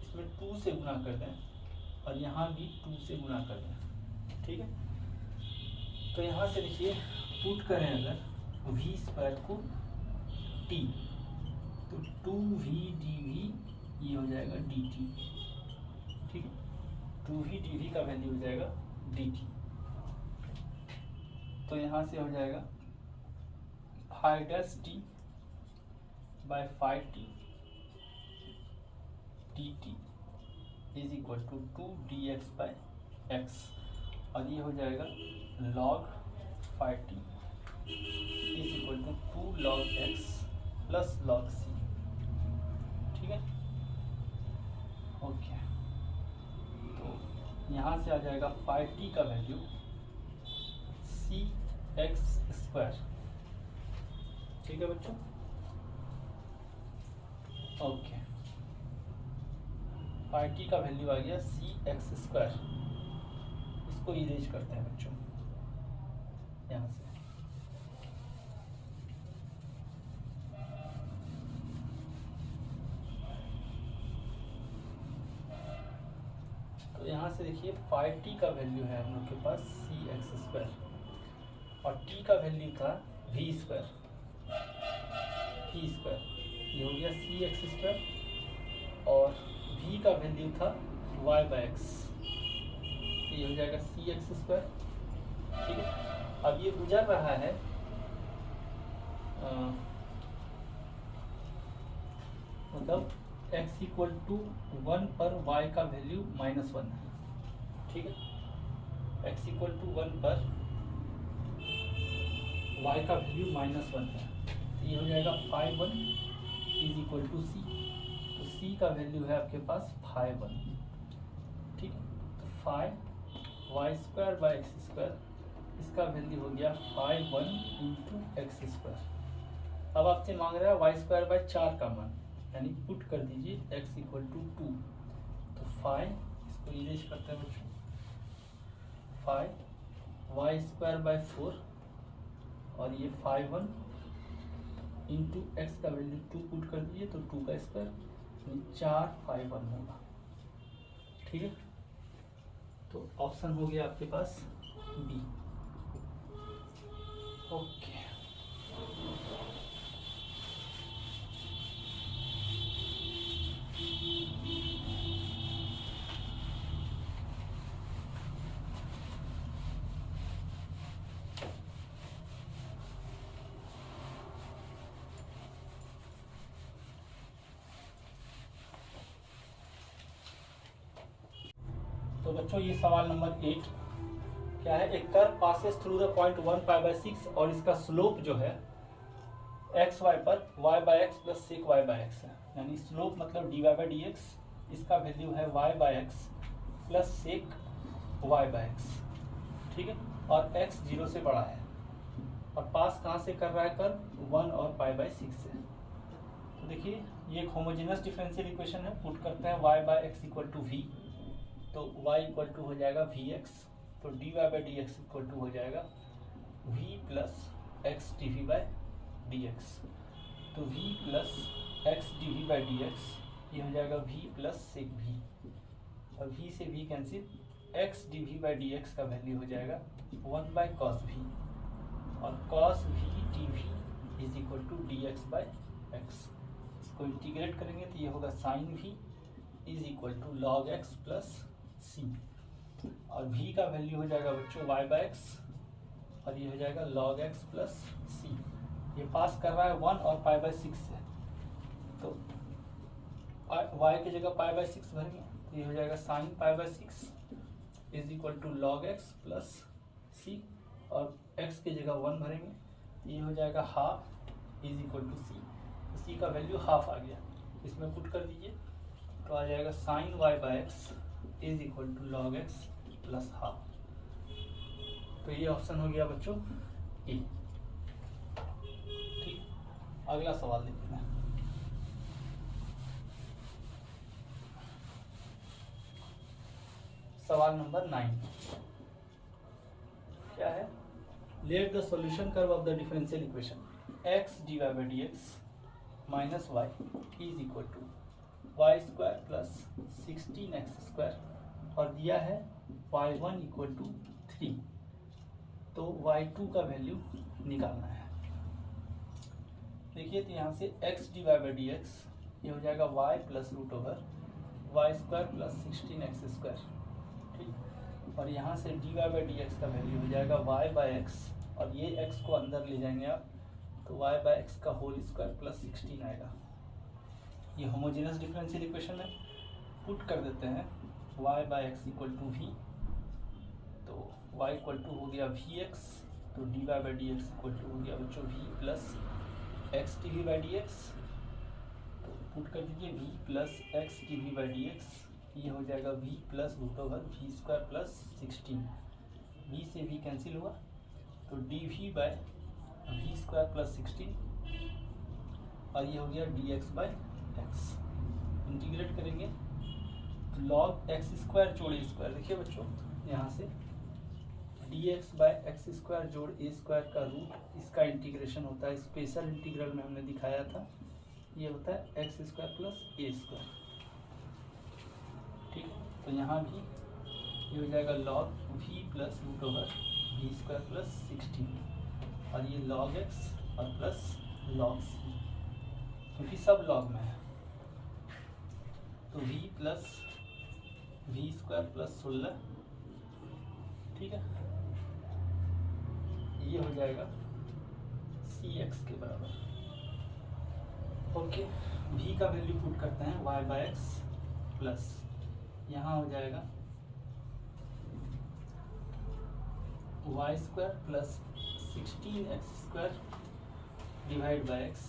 इसमें 2 से गुना कर दें और यहाँ भी 2 से गुना कर दें। ठीक है, तो यहाँ से देखिए पुट करें अगर वी स्क्वायर को टी, तो 2v डी वी ये हो जाएगा डी टी। ठीक है, 2v डी वी का वैल्यू हो जाएगा डी टी, तो यहाँ से हो जाएगा 5 dash t by 5 t d t is equal to 2 d x by x, और ये हो जाएगा log 5 t is equal to 2 log x plus log c. ठीक है, ओके, तो यहाँ से आ जाएगा 5t का वैल्यू सी एक्स स्क्वायर। ठीक है बच्चों, ओके, 5t का वैल्यू आ गया सी एक्स स्क्वायर। इसको इरेज करते हैं बच्चों यहाँ से। तो यहाँ से देखिए 5t का वैल्यू है हम लोग के पास सी एक्स स्क्वायर, और t का वैल्यू था वी स्क्वायर, ये हो गया सी एक्स स्क्वायर, और v का वैल्यू था y बाई एक्स, ये हो जाएगा सी एक्स स्क्वायर। ठीक है, अब ये गुजर रहा है मतलब x इक्वल टू 1 पर y का वैल्यू -1 है। ठीक है, x इक्वल टू 1 पर y का वैल्यू -1 है, तो ये हो जाएगा 5 1 इज इक्वल टू c। तो c का वैल्यू है आपके पास 5 1। ठीक है, तो 5 y square by x square, इसका वैल्यू हो गया 5 1 इंटू एक्स स्क्वायर। अब आपसे मांग रहा है वाई स्क्वायर बाई 4 का मान, यानी पुट कर दीजिए x इक्वल टू 2। तो 5, इसको इरेज करते हैं बच्चों, 5 वाई स्क्वायर बाई 4 और ये 5 1 इंटू एक्स का वैल्यू 2 पुट कर दीजिए, तो 2 का स्क्वायर यानी 4 5 1 होगा। ठीक है, तो ऑप्शन हो गया आपके पास बी। ओके, तो बच्चों ये सवाल नंबर 8 क्या है, एक curve passes through the point 1 pi by 6 और इसका स्लोप जो है एक्स वाई पर y by x plus sec y by x है, यानी स्लोप मतलब dy बाई डी एक्स, इसका वैल्यू है y by x plus sec y by x. ठीक है, और x 0 से बड़ा है और पास कहाँ से कर रहा है कर्व 1 और पाई बाई 6 से। तो देखिए ये एक होमोजेनस डिफरेंशियल इक्वेशन है, पुट करते हैं y by x equal to v, तो y इक्वल टू हो जाएगा वी एक्स, तो dy by D x equal to हो जाएगा v plus x d v by D x. तो v plus x d v by D x ये हो जाएगा v प्लस सेक v, और v से v cancel, x d v by D x का value हो जाएगा 1 बाई कॉस v, और cos v d v is equal to d x by x. इसको इंटीग्रेट करेंगे तो ये होगा sine v is equal to log x plus सी, और v का वैल्यू हो जाएगा बच्चों y बाई एक्स, और ये हो जाएगा log x प्लस सी। ये पास कर रहा है 1 और पाई बाई 6 से, तो y की जगह पाई बाई 6 भरेंगे, तो ये हो जाएगा sine pi by 6 is equal to log x plus सी, और x की जगह 1 भरेंगे, ये हो जाएगा half is equal to C. C का वैल्यू हाफ आ गया, इसमें पुट कर दीजिए, तो आ जाएगा sine y by x is equal to log x plus half. तो ये ऑप्शन हो गया बच्चों ए। ठीक, अगला सवाल देखते हैं। सवाल नंबर 9 क्या है, let the solution curve of the differential equation x dy by D x minus y is equal to y square plus 16x square, और दिया है y1 इक्वल टू 3, तो y2 का वैल्यू निकालना है। देखिए तो यहाँ से x d y by D x ये हो जाएगा y plus root over y square plus 16x square. ठीक, और यहाँ से d y by D x का वैल्यू हो जाएगा y बाई एक्स, और ये x को अंदर ले जाएंगे आप, तो y बाई एक्स का होल स्क्वायर प्लस 16 आएगा। ये होमोजेनस डिफरेंशियल इक्वेशन है, पुट कर देते हैं y by x equal to v, तो y इक्वल टू हो गया वी एक्स, तो d y by D x equal to हो गया बच्चों v plus x d v by D x, तो पुट कर दीजिए v plus x d v by D x, ये हो जाएगा v plus root over v square plus 16, v से v कैंसिल हुआ, तो d v by v square plus 16, और ये हो गया d x by x. Integrate करेंगे तो लॉग एक्स स्क्वायर जोड़ ए स्क्वायर, देखिए बच्चों यहाँ से D x by x square जोड़ ए स्क्वायर का रूट, इसका इंटीग्रेशन होता है, स्पेशल इंटीग्रल में हमने दिखाया था, ये होता है x square plus a square. ठीक, तो यहाँ भी ये हो जाएगा log v plus root over v square plus 16, और ये लॉग एक्स और प्लस लॉग सी, क्योंकि सब लॉग में है, तो v plus v square plus 16। ठीक है, ये हो जाएगा सी एक्स के बराबर। ओके, v का वैल्यू पुट करते हैं y बाय एक्स प्लस यहाँ हो जाएगा y square plus 16x² divide by x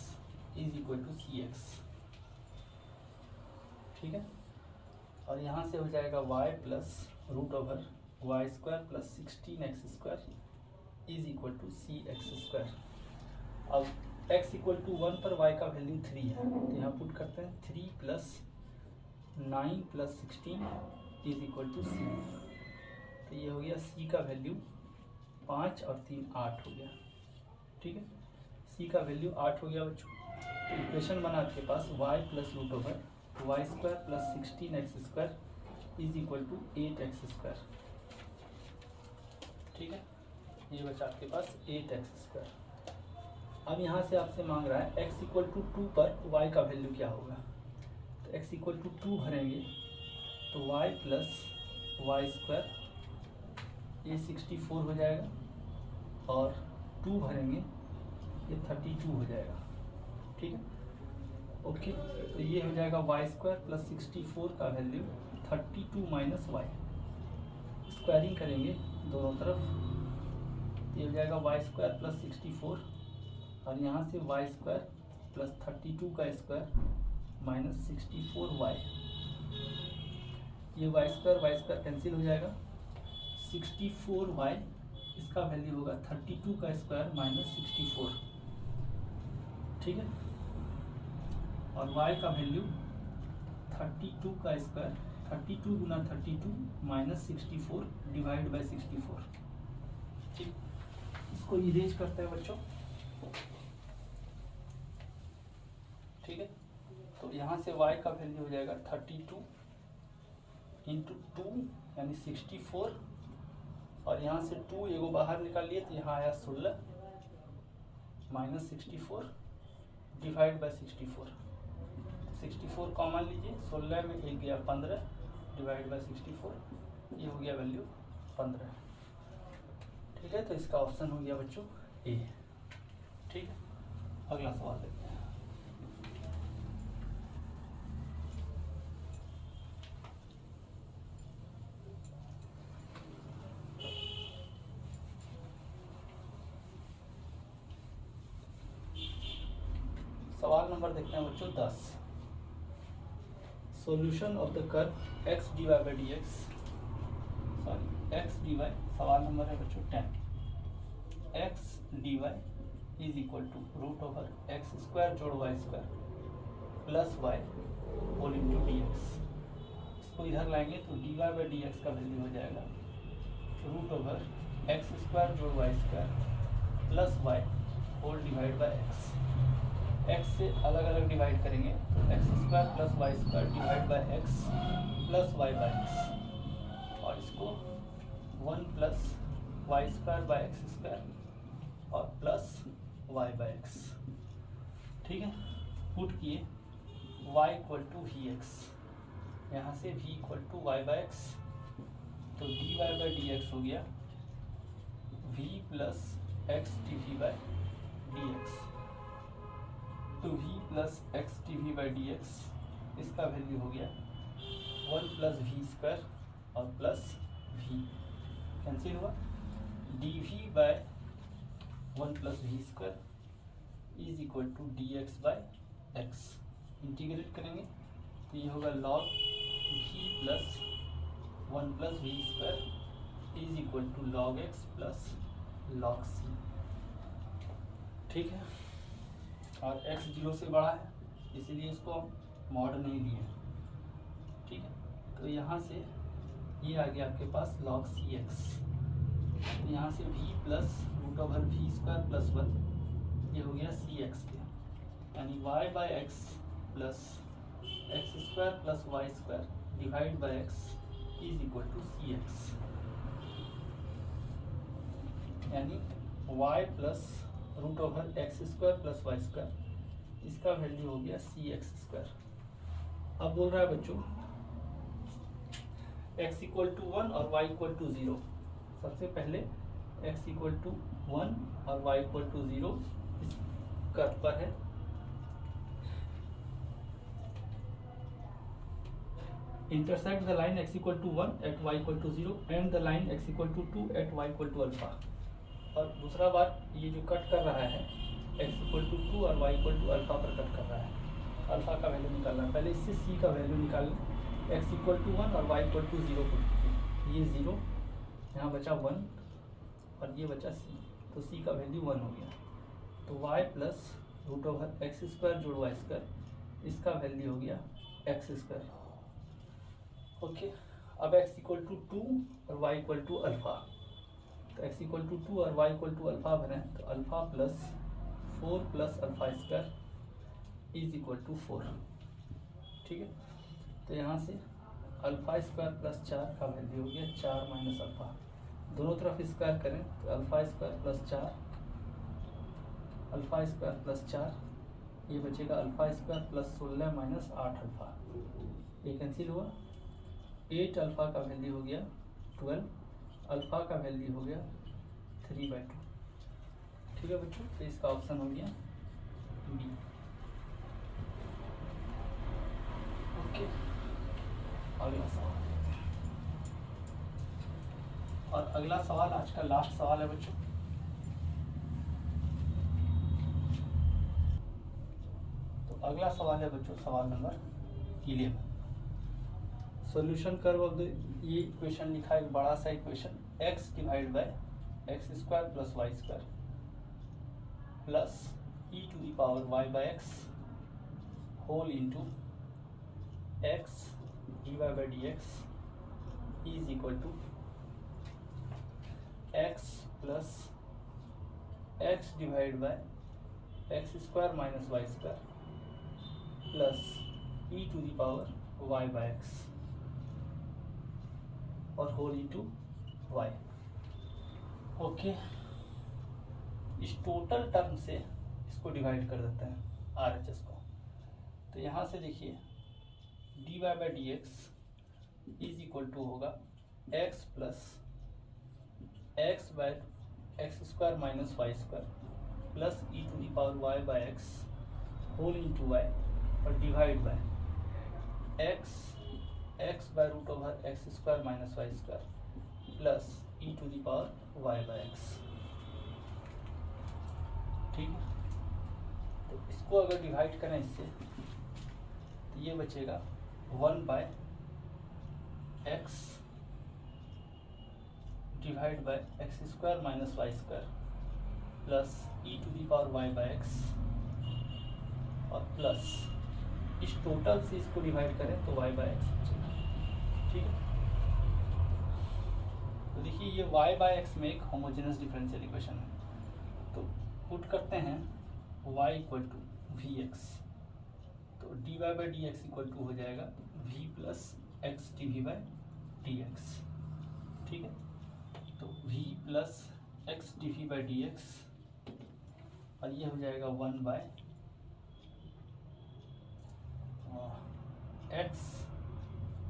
is equal to cx। ठीक है, और यहाँ से हो जाएगा y plus root over y square plus 16x² is equal to cx²। अब x इक्वल टू 1 पर y का वैल्यू 3 है, तो यहाँ पुट करते हैं 3 plus 9 plus 16 is equal to c। तो ये हो गया c का वैल्यू 5 और 3 8 हो गया। ठीक है, c का वैल्यू 8 हो गया बच्चों। तो इक्वेशन बना आपके पास y plus root over y square plus 16x² is equal to 8x²। ठीक है, ये बचा आपके पास 8x²। अब यहाँ से आपसे मांग रहा है x इक्वल टू 2 पर y का वैल्यू क्या होगा। तो x इक्वल टू 2 भरेंगे तो y प्लस वाई स्क्वायर ये 64 हो जाएगा और 2 भरेंगे ये 32 हो जाएगा। ठीक है, ओके, तो ये हो जाएगा वाई स्क्वायर प्लस 64 का वैल्यू 32 माइनस वाई। स्क्वायरिंग करेंगे दोनों तरफ, ये हो जाएगा वाई स्क्वायर प्लस 64 और यहाँ से वाई स्क्वायर प्लस 32 का स्क्वायर माइनस 64y। ये वाई स्क्वायर कैंसिल हो जाएगा, 64y इसका वैल्यू होगा 32 का स्क्वायर माइनस 64। ठीक है, और y का वैल्यू 32 का square 32 Guna 32 minus 64 divide by 64। ठीक, इसको इरेज करते हैं बच्चों। ठीक है, तो यहाँ से y का वैल्यू हो जाएगा 32 इंटू 2 यानी 64 और यहाँ से 2 एगो बाहर निकाल लिए तो यहाँ आया 16 माइनस 64 डिवाइड बाय 64। 64 कॉमन लीजिए, 16 में एक गया 15 डिवाइड बाय 64, ये हो गया वैल्यू 15। ठीक है, तो इसका ऑप्शन हो गया बच्चों ए। ठीक है, अगला सवाल देखते हैं। सवाल नंबर देखते हैं बच्चों 10। Solution of the curve x dy by dx, sorry x dy, सवाल नंबर है बच्चों 10। x dy is equal to root over x² जोड़ y² plus y whole into dx। इसको इधर लाएंगे तो dy by dx का वैल्यू हो जाएगा रूट ओवर x² जोड़ y² plus y whole divide by x। x से अलग अलग डिवाइड करेंगे तो x² plus y² divide by x plus y बाय x, और इसको 1 प्लस y² बाय x² और प्लस y बाय x। ठीक है, पुट किए y इक्वल टू vx, यहाँ से v इक्वल टू y बाय x, तो dy बाय dx हो गया v प्लस x dv बाय dx। तो v plus x d v by D x, इसका वैल्यू हो गया 1 प्लस वी स्क्वायर और प्लस v कैंसिल हुआ, d v by 1 plus v square is equal to d x by x. Integrate करेंगे तो ये होगा log v plus 1 plus v square is equal to log x plus log c. ठीक है, और x 0 से बड़ा है इसीलिए इसको हम मॉड नहीं लिए। ठीक है, तो यहाँ से ये आ गया आपके पास log cx, तो यहाँ से v plus root over v square plus 1 ये हो गया cx के, यानी y by x plus x² plus y² divide by x is equal to cx, यानी y plus root over x² plus y², इसका वैल्यू हो गया cx²। अब बोल रहा है बच्चों x इक्वल टू 1 और y इक्वल टू 0। सबसे पहले x इक्वल टू 1 और y इक्वल टू 0 इस कर्व पर है, intersect the line x equal to 1 at y equal to 0 and the line x equal to 2 at y equal to alpha. और दूसरा बात, ये जो कट कर रहा है x इक्वल टू 2 और y इक्वल टू अल्फा पर कट कर रहा है, अल्फा का वैल्यू निकालना है। पहले इससे c का वैल्यू निकाल लें, x इक्वल टू 1 और y इक्वल टू 0 को, ये 0 यहाँ बचा 1 और ये बचा c, तो c का वैल्यू 1 हो गया। तो y plus root over x square जोड़ वाई स्क्वायर, इसका वैल्यू हो गया एक्स स्क्वायर। ओके, अब x इक्वल टू 2 और y इक्वल टू अल्फा, तो x इक्वल टू 2 और y इक्वल टू अल्फा बने, तो alpha plus 4 plus alpha square is equal to 4। ठीक है, तो यहाँ से अल्फा स्क्वायर प्लस 4 का वैल्यू हो गया 4 माइनस अल्फा, दोनों तरफ स्क्वायर करें तो alpha square plus 4, alpha square plus 4, ये बचेगा alpha square plus 16 minus 8 alpha, ये कैंसिल हुआ। 8 अल्फा का वैल्यू हो गया 12, अल्फा का वैल्यू हो गया 3/2। ठीक है बच्चों, तो इसका ऑप्शन हो गया बी। ओके, अगला सवाल, और अगला सवाल आज का लास्ट सवाल है बच्चों। तो अगला सवाल है बच्चों सवाल number 11। Solution curve of the, ये इक्वेशन लिखा है, एक बड़ा सा equation, x divide by x square plus Y square plus e to the power y by x whole into x D y by D x is equal to x plus x divide by x square minus y square plus e to the power y by x और whole into y. Okay, इस total term से इसको divide कर देते हैं RHS को, तो यहाँ से देखिए d y by D x is equal to होगा x plus x by x square minus y square plus e to the power y by x whole into y और divide by x by root over x square minus y square plus e to the power y by x. ठीक है, तो इसको अगर divide करें इससे, तो ये बचेगा 1 by x divide by x square minus y square plus e to the power y by x और प्लस इस टोटल से इसको डिवाइड करें तो y बाय एक्स बचेगा। ठीक है, तो देखिए ये y बाय एक्स में एक होमोजेनस डिफरेंशियल इक्वेशन है, तो पुट करते हैं y equal to v x, तो d y by D x equal to हो जाएगा v plus x d v by D x. ठीक है, तो v plus x d v by D x और ये हो जाएगा 1 by x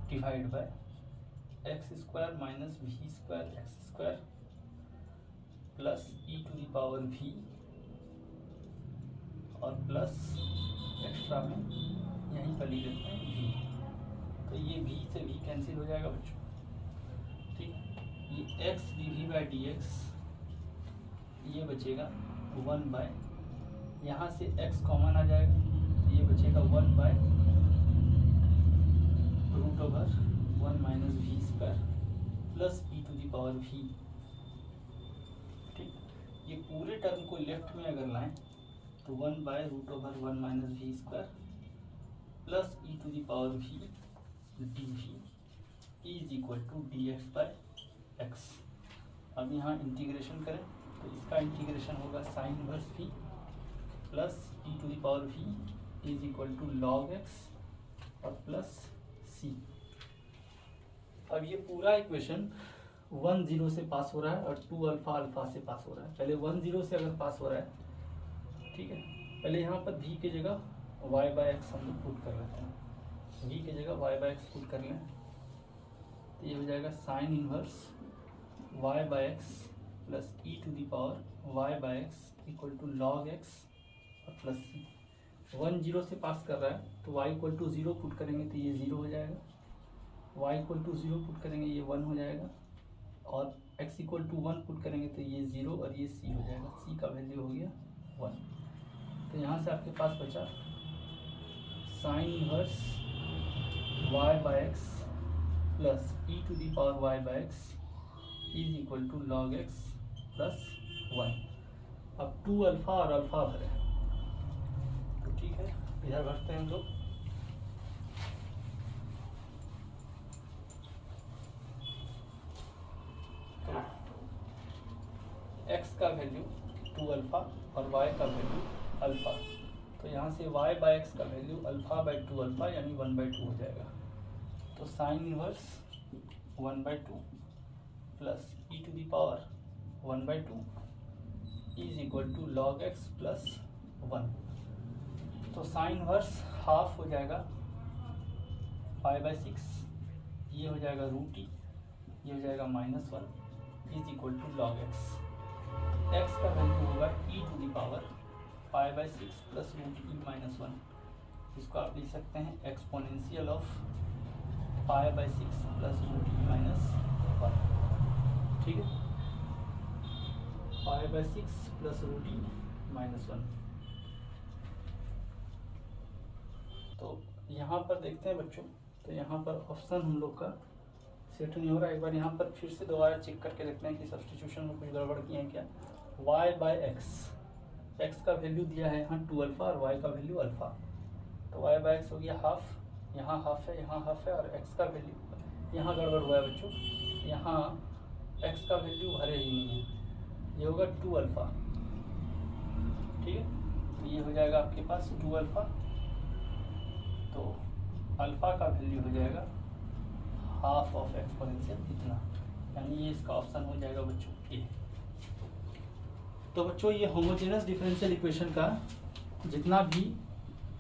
divide by x square minus v square x square plus e to the power v और plus extra में यहीं पर लिख देते हैं v, तो ये v से v कैंसिल हो जाएगा बच्चों। ठीक, ये x d v by D x ये बचेगा 1 बाय, यहाँ से x कॉमन आ जाएगा, तो ये बचेगा 1 by root over 1 minus v square plus e to the power v। ठीक, ये पूरे टर्म को लेफ्ट में अगर लाएं तो 1 by root over 1 minus v square plus e to the power v d v is equal to d x by x. अब यहाँ इंटीग्रेशन करें तो इसका इंटीग्रेशन होगा sine inverse v plus e to the power v is equal to log x और plus c। अब ये पूरा इक्वेशन 1 0 से पास हो रहा है और 2 अल्फा अल्फा से पास हो रहा है। पहले 1 0 से अगर पास हो रहा है, ठीक है, पहले यहाँ पर v की जगह y बाय एक्स हम लोग पुट कर लेते हैं, v की जगह y बाय एक्स पुट कर लें, तो ये हो जाएगा sine inverse y by x plus e to the power y by x equal to log x और प्लस c। 1 0 से पास कर रहा है तो y इक्वल टू 0 पुट करेंगे तो ये 0 हो जाएगा y इक्वल टू 0 पुट करेंगे ये 1 हो जाएगा, और x इक्वल टू 1 पुट करेंगे तो ये 0 और ये c हो जाएगा, c का वैल्यू हो गया 1। तो यहाँ से आपके पास बचा sine inverse y by x plus e to the power y by x is equal to log x plus 1। अब 2 अल्फ़ा और अल्फ़ा भरे, तो ठीक है इधर भरते हैं हम लोग। तो x का वैल्यू 2 अल्फ़ा और y का वैल्यू अल्फ़ा, तो यहाँ से y बाय एक्स का वैल्यू अल्फ़ा बाय 2 अल्फ़ा यानी 1/2 हो जाएगा। तो sine inverse 1/2 plus e to the power 1/2 is equal to log x plus 1। तो साइन इनवर्स हाफ हो जाएगा π/6, ये हो जाएगा √e, ये हो जाएगा -1 is equal to log x। x का वैल्यू होगा e to the power π/6 plus √e -1, इसको आप लिख सकते हैं एक्सपोनेंशियल ऑफ π/6 प्लस √e -1, ठीक है, π/6 प्लस √e -1। तो यहाँ पर देखते हैं बच्चों, तो यहाँ पर ऑप्शन हम लोग का सेट नहीं हो रहा। एक बार यहाँ पर फिर से दोबारा चेक करके देखते हैं कि सब्स्टिट्यूशन में कुछ गड़बड़ किए हैं क्या। y बाय एक्स, x का वैल्यू दिया है यहाँ 2 अल्फ़ा और y का वैल्यू अल्फ़ा, तो y बाय एक्स हो गया हाफ, यहाँ हाफ है यहाँ हाफ है, और x का वैल्यू यहाँ गड़बड़ हुआ है बच्चों, यहाँ x का वैल्यू भरे ही नहीं है, ये होगा 2 अल्फ़ा, ठीक है, तो ये हो जाएगा आपके पास 2 अल्फ़ा, तो अल्फ़ा का वैल्यू हो जाएगा हाफ ऑफ एक्सपोनेंशियल इतना, यानी ये इसका ऑप्शन हो जाएगा बच्चों ए। तो बच्चों ये होमोजेनस डिफरेंशियल इक्वेशन का जितना भी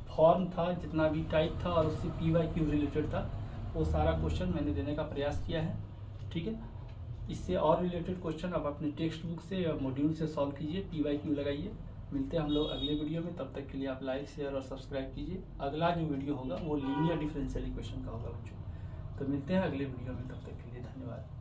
फॉर्म था, जितना भी टाइप था और उससे पी/क्यू रिलेटेड था, वो सारा क्वेश्चन मैंने देने का प्रयास किया है, ठीक है। इससे और रिलेटेड क्वेश्चन आप अपने टेक्स्ट बुक से या मॉड्यूल से सॉल्व कीजिए, पी/क्यू लगाइए। मिलते हैं हम लोग अगले वीडियो में, तब तक के लिए आप लाइक शेयर और सब्सक्राइब कीजिए। अगला जो वीडियो होगा वो लीनियर डिफरेंशियल इक्वेशन का होगा बच्चों। तो मिलते हैं अगले वीडियो में, तब तक के लिए धन्यवाद।